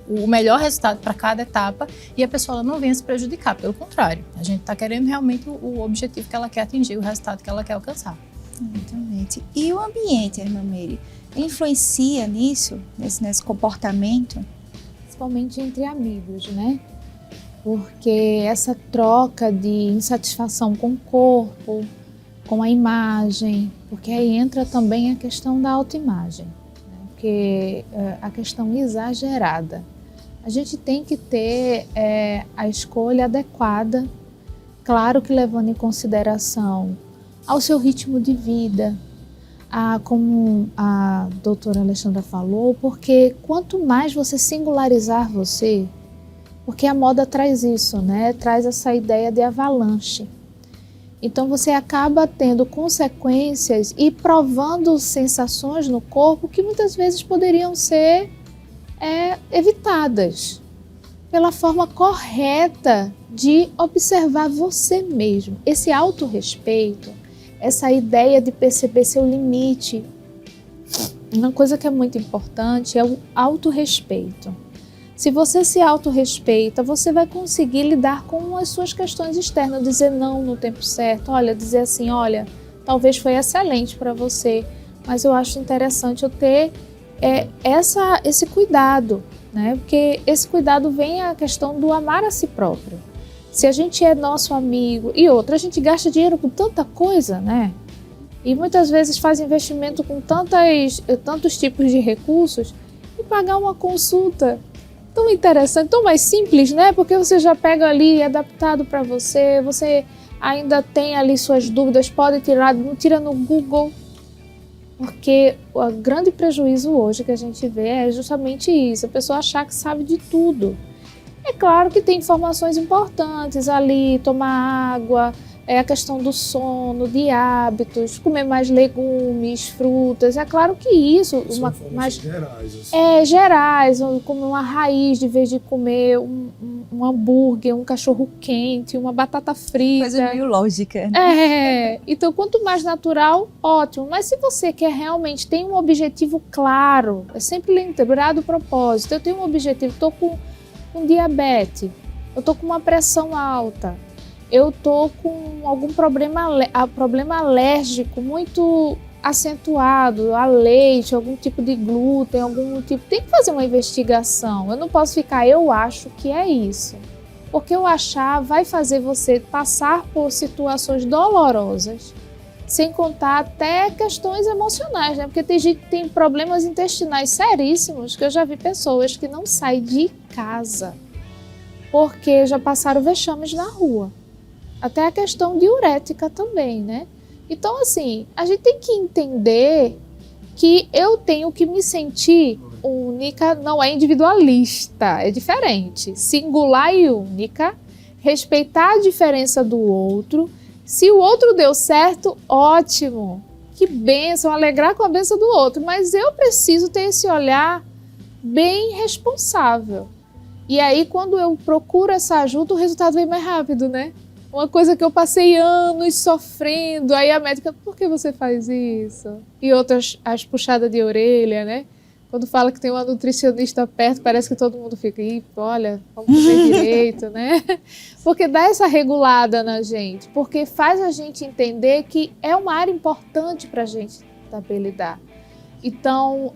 D: o melhor resultado para cada etapa e a pessoa não venha se prejudicar, pelo contrário. A gente está querendo realmente o objetivo que ela quer atingir, o resultado que ela quer alcançar.
B: Exatamente. E o ambiente, irmã Meire, influencia nisso, nesse comportamento?
E: Principalmente entre amigos, né? Porque essa troca de insatisfação com o corpo, com a imagem, porque aí entra também a questão da autoimagem, né? Porque a questão exagerada. A gente tem que ter a escolha adequada, claro que levando em consideração ao seu ritmo de vida, como a doutora Alexandra falou, porque quanto mais você singularizar você, porque a moda traz isso, né? Traz essa ideia de avalanche. Então você acaba tendo consequências e provando sensações no corpo que muitas vezes poderiam ser evitadas pela forma correta de observar você mesmo. Esse autorrespeito, essa ideia de perceber seu limite. Uma coisa que é muito importante é o autorrespeito. Se você se autorrespeita, você vai conseguir lidar com as suas questões externas, dizer não no tempo certo, dizer assim, talvez foi excelente para você, mas eu acho interessante eu ter esse cuidado, né? Porque esse cuidado vem a questão do amar a si próprio. Se a gente é nosso amigo e outra, a gente gasta dinheiro com tanta coisa, né? E muitas vezes faz investimento com tantos tipos de recursos e pagar uma consulta tão interessante, tão mais simples, né? Porque você já pega ali adaptado para você, você ainda tem ali suas dúvidas, pode tirar, não tira no Google. Porque o grande prejuízo hoje que a gente vê é justamente isso, a pessoa achar que sabe de tudo. É claro que tem informações importantes ali, tomar água, a questão do sono, de hábitos, comer mais legumes, frutas. É claro que isso...
C: gerais. Assim.
E: Gerais, comer uma raiz de vez de comer um hambúrguer, um cachorro quente, uma batata frita.
B: Coisa meio lógica, né?
E: Então quanto mais natural, ótimo. Mas se você quer realmente, tem um objetivo claro, é sempre lembrar o propósito. Eu tenho um objetivo, estou com diabetes, eu tô com uma pressão alta, eu tô com algum problema alérgico muito acentuado, a leite, algum tipo de glúten, tem que fazer uma investigação. Eu não posso ficar, eu acho que é isso. Porque eu achar vai fazer você passar por situações dolorosas, sem contar até questões emocionais, né? Porque tem gente que tem problemas intestinais seríssimos, que eu já vi pessoas que não saem de casa porque já passaram vexames na rua. Até a questão diurética também, né? Então, assim, a gente tem que entender que eu tenho que me sentir única, não é individualista, é diferente. Singular e única, respeitar a diferença do outro. Se o outro deu certo, ótimo, que bênção, alegrar com a bênção do outro. Mas eu preciso ter esse olhar bem responsável. E aí, quando eu procuro essa ajuda, o resultado vem mais rápido, né? Uma coisa que eu passei anos sofrendo, aí a médica, por que você faz isso? E outras, as puxadas de orelha, né? Quando fala que tem uma nutricionista perto, parece que todo mundo fica, olha, vamos comer direito, né? Porque dá essa regulada na gente, porque faz a gente entender que é uma área importante para a gente saber lidar. Então,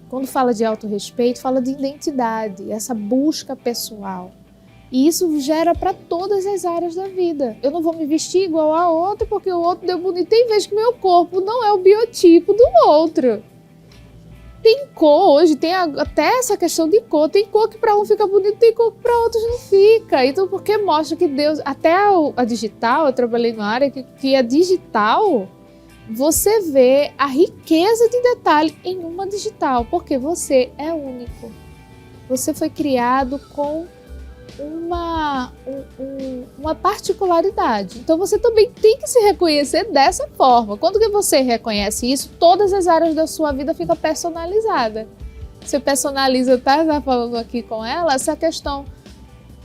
E: quando fala de autorrespeito, fala de identidade, essa busca pessoal. E isso gera para todas as áreas da vida. Eu não vou me vestir igual a outro porque o outro deu bonito. Tem vezes que meu corpo não é o biotipo do outro. Tem cor hoje, tem até essa questão de cor. Tem cor que para um fica bonito, tem cor que para outros não fica. Então, porque mostra que Deus... Até a digital, eu trabalhei numa área que a digital você vê a riqueza de detalhe em uma digital, porque você é único. Você foi criado com uma particularidade. Então você também tem que se reconhecer dessa forma. Quando que você reconhece isso, todas as áreas da sua vida ficam personalizadas. Você personaliza, tá falando aqui com ela, essa questão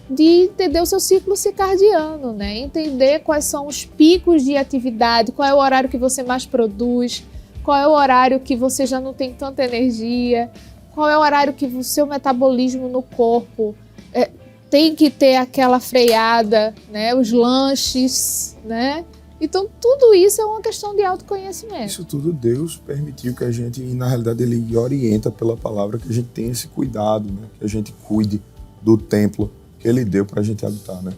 E: de entender o seu ciclo circadiano, né? Entender quais são os picos de atividade, qual é o horário que você mais produz, qual é o horário que você já não tem tanta energia, qual é o horário que o seu metabolismo no corpo tem que ter aquela freada, né? Os lanches, né? Então, tudo isso é uma questão de autoconhecimento.
C: Isso tudo Deus permitiu que a gente, e na realidade Ele orienta pela palavra, que a gente tenha esse cuidado, né? Que a gente cuide do templo que Ele deu para a gente habitar, né?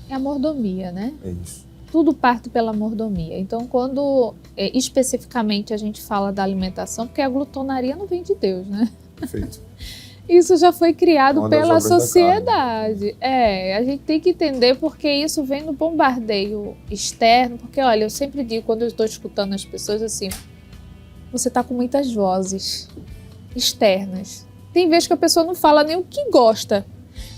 E: É a mordomia, né?
C: É isso.
E: Tudo parte pela mordomia. Então, quando especificamente a gente fala da alimentação, porque a glutonaria não vem de Deus, né?
C: Perfeito.
E: Isso já foi criado
C: Uma das
E: pela
C: obras da
E: sociedade. A gente tem que entender porque isso vem no bombardeio externo. Porque, olha, eu sempre digo, quando eu estou escutando as pessoas assim, você está com muitas vozes externas. Tem vezes que a pessoa não fala nem o que gosta.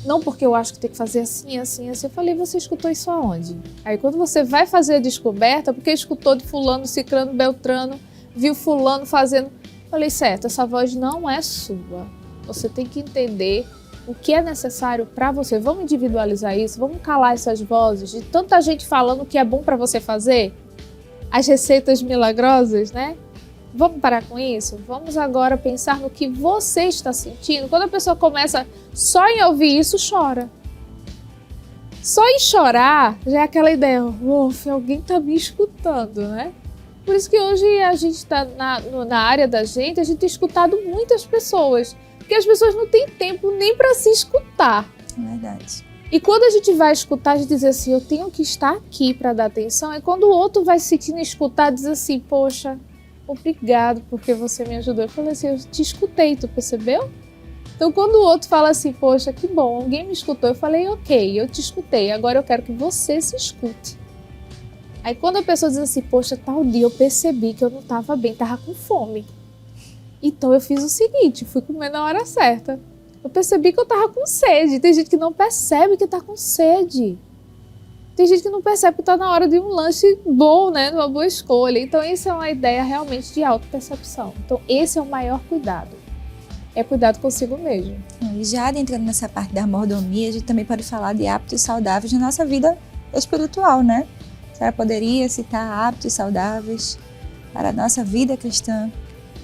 E: Não, porque eu acho que tem que fazer assim, assim, assim. Eu falei, você escutou isso aonde? Aí quando você vai fazer a descoberta, porque escutou de fulano, ciclano, beltrano, viu fulano fazendo... Eu falei, certo, essa voz não é sua. Você tem que entender o que é necessário para você. Vamos individualizar isso, vamos calar essas vozes de tanta gente falando o que é bom para você fazer. As receitas milagrosas, né? Vamos parar com isso? Vamos agora pensar no que você está sentindo. Quando a pessoa começa só em ouvir isso, chora. Só em chorar já é aquela ideia, alguém está me escutando, né? Por isso que hoje a gente está na área da gente, a gente tem escutado muitas pessoas. Porque as pessoas não têm tempo nem para se escutar.
B: Verdade.
E: E quando a gente vai escutar, a gente diz assim, eu tenho que estar aqui para dar atenção. E quando o outro vai se sentindo escutar, diz assim, poxa, obrigado porque você me ajudou. Eu falei assim, eu te escutei, tu percebeu? Então quando o outro fala assim, poxa, que bom, alguém me escutou. Eu falei, ok, eu te escutei, agora eu quero que você se escute. Aí quando a pessoa diz assim, poxa, tal dia eu percebi que eu não estava bem, estava com fome. Então eu fiz o seguinte, fui comer na hora certa. Eu percebi que eu tava com sede. Tem gente que não percebe que tá com sede. Tem gente que não percebe que tá na hora de um lanche bom, né? Uma boa escolha. Então isso é uma ideia realmente de autopercepção. Então esse é o maior cuidado. É cuidado consigo mesmo.
B: E já adentrando nessa parte da mordomia, a gente também pode falar de hábitos saudáveis na nossa vida espiritual, né? A senhora poderia citar hábitos saudáveis para a nossa vida cristã?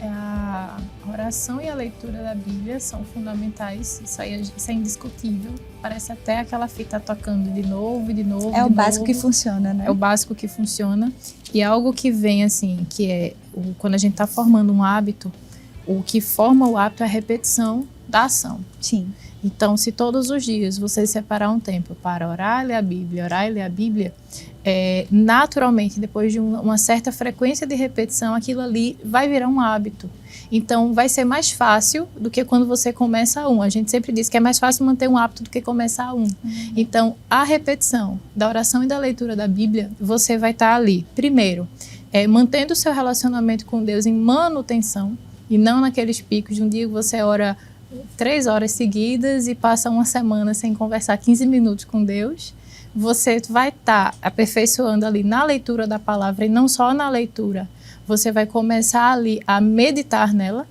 D: A oração e a leitura da Bíblia são fundamentais, isso é indiscutível. Parece até aquela fita tocando de novo, de novo.
B: É o básico que funciona, né?
D: É o básico que funciona. E é algo que vem assim, que é quando a gente está formando um hábito, o que forma o hábito é a repetição da ação.
B: Sim.
D: Então, se todos os dias você separar um tempo para orar e ler a Bíblia, naturalmente, depois de uma certa frequência de repetição, aquilo ali vai virar um hábito. Então, vai ser mais fácil do que quando você começa um. A gente sempre diz que é mais fácil manter um hábito do que começar um. Então, a repetição da oração e da leitura da Bíblia, você vai estar ali, primeiro, mantendo o seu relacionamento com Deus em manutenção, e não naqueles picos de um dia que você ora 3 horas seguidas e passa uma semana sem conversar 15 minutos com Deus. Você vai estar aperfeiçoando ali na leitura da palavra, e não só na leitura. Você vai começar ali a meditar nela.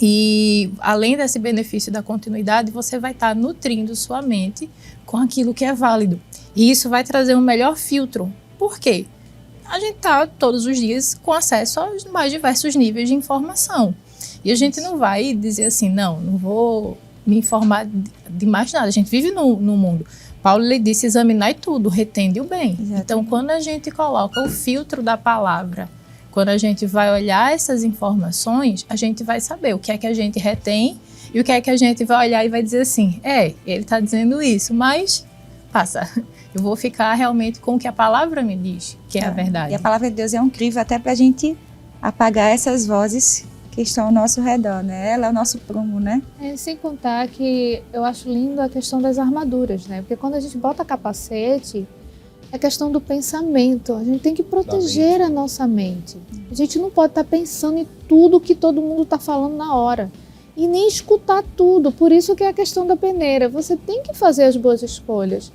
D: E além desse benefício da continuidade, você vai estar nutrindo sua mente com aquilo que é válido. E isso vai trazer um melhor filtro. Por quê? A gente está todos os dias com acesso aos mais diversos níveis de informação. E a gente não vai dizer assim, não vou me informar de mais nada. A gente vive no mundo. Paulo lhe disse, examinai tudo, retende o bem. Exatamente. Então, quando a gente coloca o filtro da palavra, quando a gente vai olhar essas informações, a gente vai saber o que é que a gente retém e o que é que a gente vai olhar e vai dizer assim, ele está dizendo isso, mas passa. Eu vou ficar realmente com o que a palavra me diz, que é a verdade.
B: E a palavra de Deus é um crivo até para a gente apagar essas vozes que estão ao nosso redor, né? Ela é o nosso prumo, né?
E: Sem contar que eu acho lindo a questão das armaduras, né? Porque quando a gente bota capacete, É a questão do pensamento. A gente tem que proteger a nossa mente. A gente não pode estar pensando em tudo que todo mundo está falando na hora. E nem escutar tudo. Por isso que é a questão da peneira. Você tem que fazer as boas escolhas.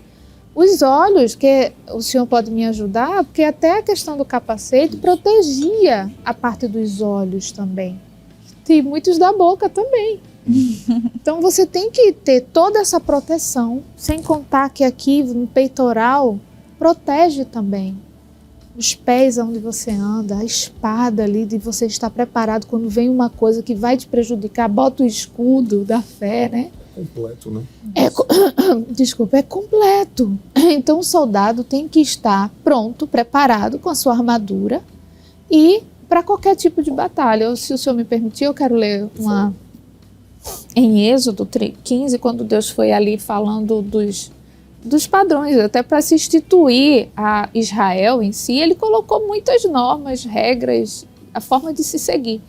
E: Os olhos, que o senhor pode me ajudar, porque até a questão do capacete protegia a parte dos olhos também. Tem muitos da boca também. Então você tem que ter toda essa proteção, sem contar que aqui no peitoral protege também. Os pés onde você anda, a espada ali de você estar preparado quando vem uma coisa que vai te prejudicar, bota o escudo da fé, né?
C: Completo, né?
E: Desculpa, é completo. Então o soldado tem que estar pronto, preparado com a sua armadura e para qualquer tipo de batalha. Se o senhor me permitir, eu quero ler uma em Êxodo 15, quando Deus foi ali falando dos padrões, até para se instituir a Israel em si, ele colocou muitas normas, regras, a forma de se seguir.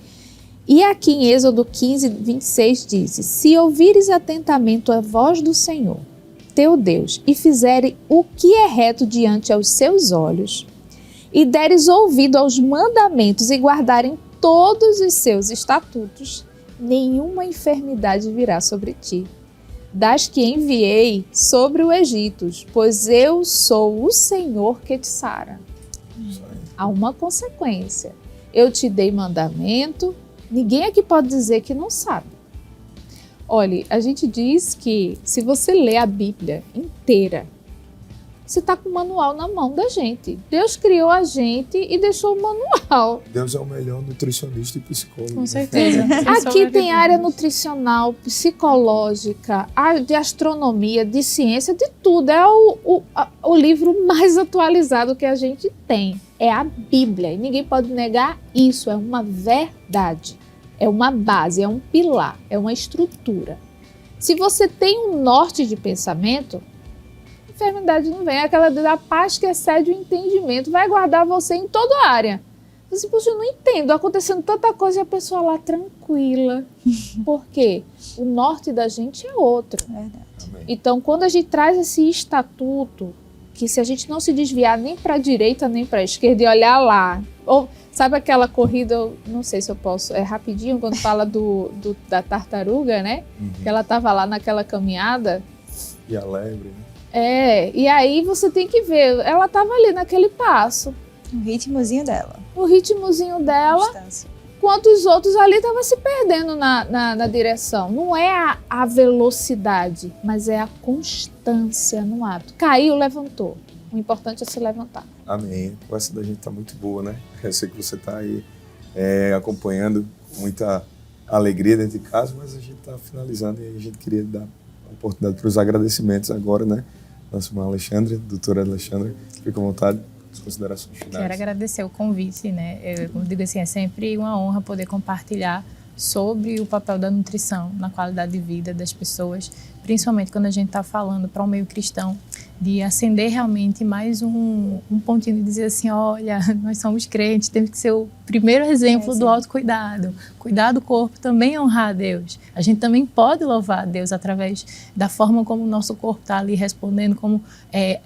E: E aqui em Êxodo 15, 26 diz: se ouvires atentamente a voz do Senhor, teu Deus, e fizere o que é reto diante aos seus olhos, e deres ouvido aos mandamentos e guardarem todos os seus estatutos, nenhuma enfermidade virá sobre ti, das que enviei sobre o Egito, pois eu sou o Senhor que te sara. Há uma consequência. Eu te dei mandamento. Ninguém aqui pode dizer que não sabe. Olha, a gente diz que se você ler a Bíblia inteira, você está com o manual na mão da gente. Deus criou a gente e deixou o manual.
C: Deus é o melhor nutricionista e psicólogo.
D: Com certeza.
E: Aqui tem área nutricional, psicológica, de astronomia, de ciência, de tudo. É o livro mais atualizado que a gente tem. É a Bíblia. E ninguém pode negar isso. É uma verdade. É uma base, é um pilar, é uma estrutura. Se você tem um norte de pensamento, a enfermidade não vem. É aquela da paz que excede o entendimento. Vai guardar você em toda a área. Você, poxa, eu não entendo. Acontecendo tanta coisa e a pessoa lá tranquila. Por quê? O norte da gente é outro.
B: Verdade.
E: Então, quando a gente traz esse estatuto, que se a gente não se desviar nem para a direita nem para a esquerda e olhar lá, ou sabe aquela corrida, eu não sei se eu posso, é rapidinho, quando fala da tartaruga, né? Que ela estava lá naquela caminhada.
C: E a lebre, né?
E: E aí você tem que ver, ela estava ali naquele passo.
B: O ritmozinho dela.
E: O ritmozinho dela, enquanto os outros ali estavam se perdendo na direção. Não é a velocidade, mas é a constância no hábito. Caiu, levantou. O importante é se levantar.
C: Amém. A conversa da gente tá muito boa, né? Eu sei que você tá aí acompanhando com muita alegria dentro de casa, mas a gente tá finalizando e a gente queria dar a oportunidade para os agradecimentos agora, né? Nossa irmã Alexandra, doutora Alexandra, fica à vontade. Considerações finais.
D: Quero agradecer o convite, né? Como digo assim, é sempre uma honra poder compartilhar sobre o papel da nutrição na qualidade de vida das pessoas, principalmente quando a gente está falando para o meio cristão, de acender realmente mais um pontinho de dizer assim, olha, nós somos crentes, temos que ser o primeiro exemplo do autocuidado. Cuidar do corpo também é honrar a Deus. A gente também pode louvar a Deus através da forma como o nosso corpo está ali respondendo, como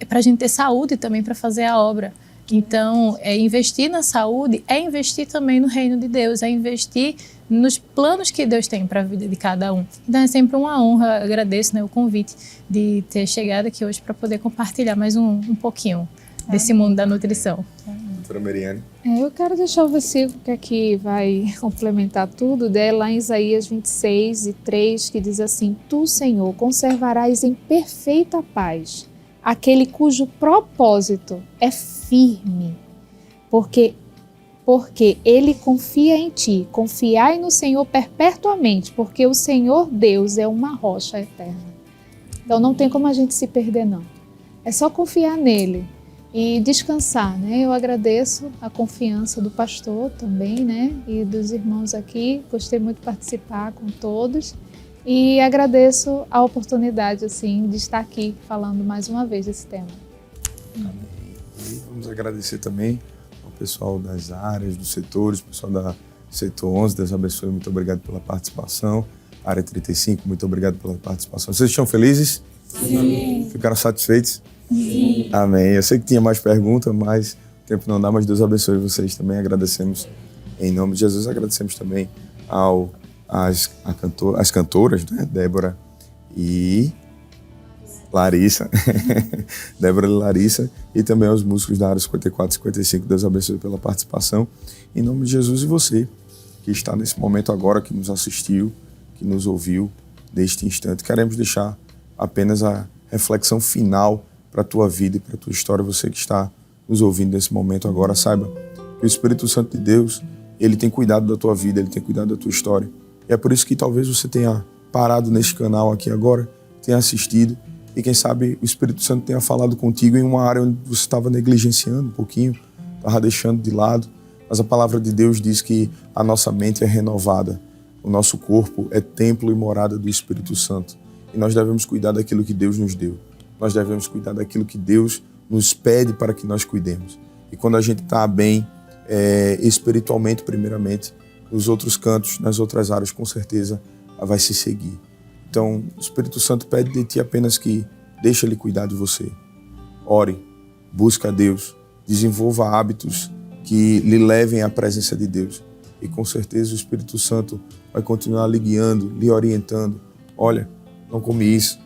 D: para a gente ter saúde também para fazer a obra. Então, investir na saúde é investir também no reino de Deus, é investir nos planos que Deus tem para a vida de cada um. Então, é sempre uma honra, agradeço, né, o convite de ter chegado aqui hoje para poder compartilhar mais um pouquinho desse mundo da nutrição.
C: Doutora Meriane.
E: Eu quero deixar o versículo que aqui vai complementar tudo, lá em Isaías 26:3, que diz assim: Tu, Senhor, conservarás em perfeita paz aquele cujo propósito é firme, porque ele confia em ti. Confiai no Senhor perpetuamente, porque o Senhor Deus é uma rocha eterna. Então não tem como a gente se perder, não. É só confiar nele e descansar, né? Eu agradeço a confiança do pastor também, né? E dos irmãos aqui. Gostei muito de participar com todos. E agradeço a oportunidade, assim, de estar aqui falando mais uma vez desse tema.
C: Amém. E vamos agradecer também ao pessoal das áreas, dos setores, o pessoal da Setor 11, Deus abençoe, muito obrigado pela participação. Área 35, muito obrigado pela participação. Vocês estão felizes?
A: Sim.
C: Ficaram satisfeitos? Sim. Amém. Eu sei que tinha mais perguntas, mas o tempo não dá, mas Deus abençoe vocês também. Agradecemos, em nome de Jesus, agradecemos também as cantoras, né? Débora e Larissa. Débora e Larissa, e também aos músicos da área 54 e 55. Deus abençoe pela participação. Em nome de Jesus, e você que está nesse momento agora, que nos assistiu, que nos ouviu neste instante. Queremos deixar apenas a reflexão final para a tua vida e para a tua história. Você que está nos ouvindo nesse momento agora, saiba que o Espírito Santo de Deus, ele tem cuidado da tua vida, ele tem cuidado da tua história. E é por isso que talvez você tenha parado neste canal aqui agora, tenha assistido, e quem sabe o Espírito Santo tenha falado contigo em uma área onde você estava negligenciando um pouquinho, estava deixando de lado. Mas a palavra de Deus diz que a nossa mente é renovada. O nosso corpo é templo e morada do Espírito Santo. E nós devemos cuidar daquilo que Deus nos deu. Nós devemos cuidar daquilo que Deus nos pede para que nós cuidemos. E quando a gente está bem, espiritualmente primeiramente, nos outros cantos, nas outras áreas, com certeza vai se seguir. Então, o Espírito Santo pede de ti apenas que deixa Ele cuidar de você. Ore, busque a Deus, desenvolva hábitos que lhe levem à presença de Deus. E com certeza o Espírito Santo vai continuar lhe guiando, lhe orientando. Olha, não come isso,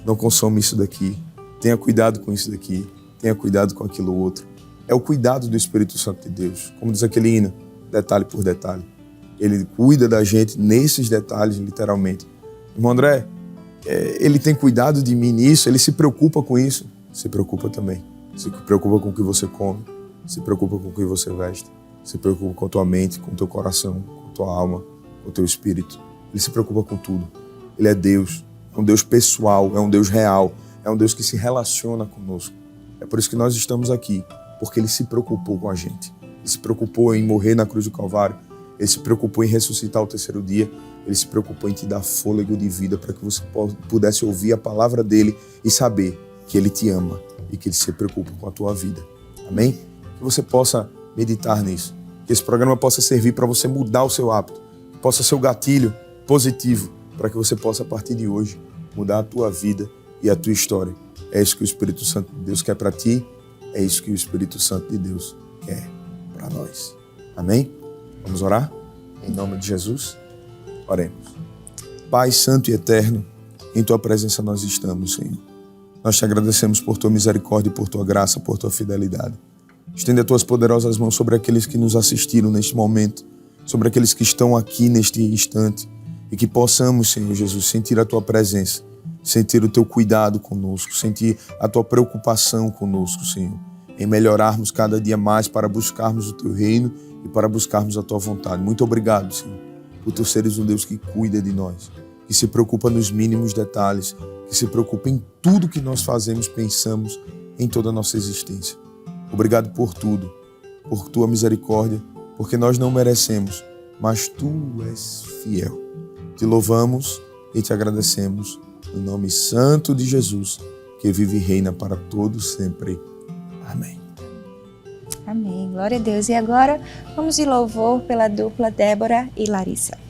C: não consome isso daqui, tenha cuidado com isso daqui, tenha cuidado com aquilo outro. É o cuidado do Espírito Santo de Deus. Como diz aquele hino, detalhe por detalhe. Ele cuida da gente nesses detalhes, literalmente. Irmão André, ele tem cuidado de mim nisso, ele se preocupa com isso. Se preocupa também. Se preocupa com o que você come, se preocupa com o que você veste, se preocupa com a tua mente, com o teu coração, com a tua alma, com o teu espírito. Ele se preocupa com tudo. Ele é Deus, é um Deus pessoal, é um Deus real, é um Deus que se relaciona conosco. É por isso que nós estamos aqui, porque Ele se preocupou com a gente. Ele se preocupou em morrer na cruz do Calvário, Ele se preocupou em ressuscitar ao terceiro dia, Ele se preocupou em te dar fôlego de vida para que você pudesse ouvir a palavra dEle e saber que Ele te ama e que Ele se preocupa com a tua vida. Amém? Que você possa meditar nisso, que esse programa possa servir para você mudar o seu hábito, possa ser o gatilho positivo para que você possa, a partir de hoje, mudar a tua vida e a tua história. É isso que o Espírito Santo de Deus quer para ti, é isso que o Espírito Santo de Deus quer para nós. Amém? Vamos orar? Em nome de Jesus, oremos. Pai Santo e Eterno, em Tua presença nós estamos, Senhor. Nós te agradecemos por Tua misericórdia e por Tua graça, por Tua fidelidade. Estende as Tuas poderosas mãos sobre aqueles que nos assistiram neste momento, sobre aqueles que estão aqui neste instante, e que possamos, Senhor Jesus, sentir a Tua presença, sentir o Teu cuidado conosco, sentir a Tua preocupação conosco, Senhor, em melhorarmos cada dia mais para buscarmos o Teu reino e para buscarmos a Tua vontade. Muito obrigado, Senhor, por Tu seres um Deus que cuida de nós, que se preocupa nos mínimos detalhes, que se preocupa em tudo que nós fazemos, pensamos, em toda a nossa existência. Obrigado por tudo, por Tua misericórdia, porque nós não merecemos, mas Tu és fiel. Te louvamos e te agradecemos no nome santo de Jesus, que vive e reina para todos sempre. Amém.
B: Amém. Glória a Deus. E agora vamos de louvor pela dupla Débora e Larissa.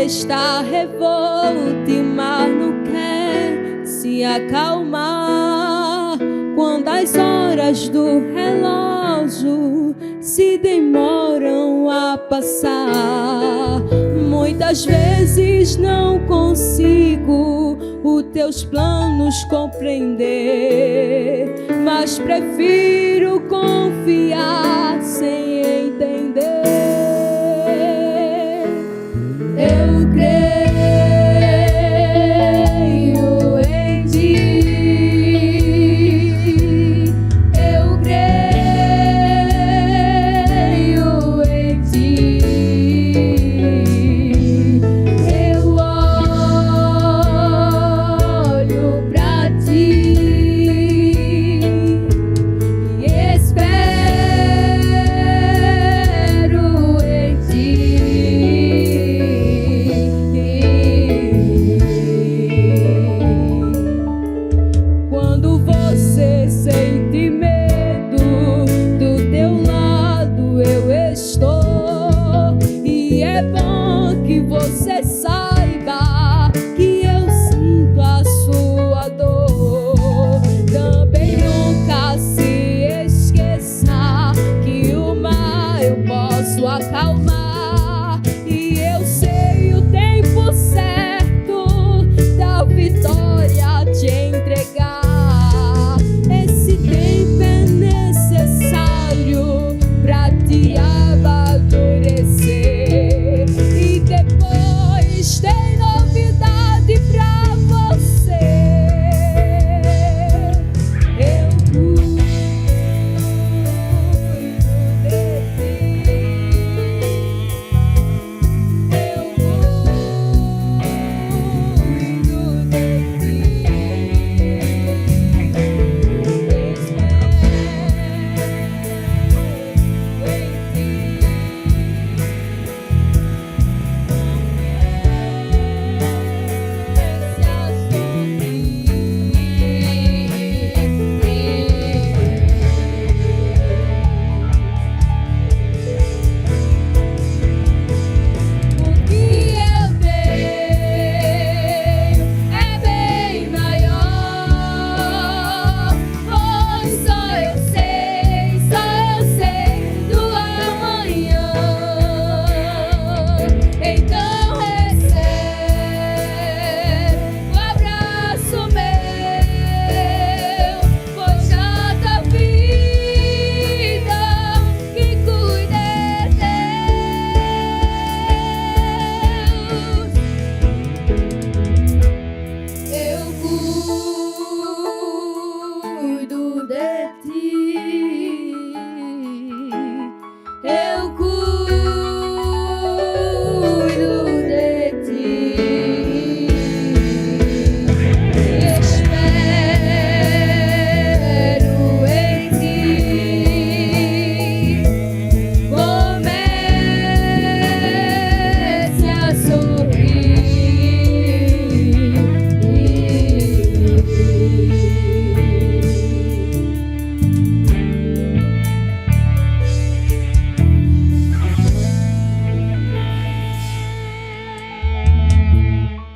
A: Está revolto e mar não quer se acalmar. Quando as horas do relógio se demoram a passar, muitas vezes não consigo os teus planos compreender, mas prefiro confiar sem entender. de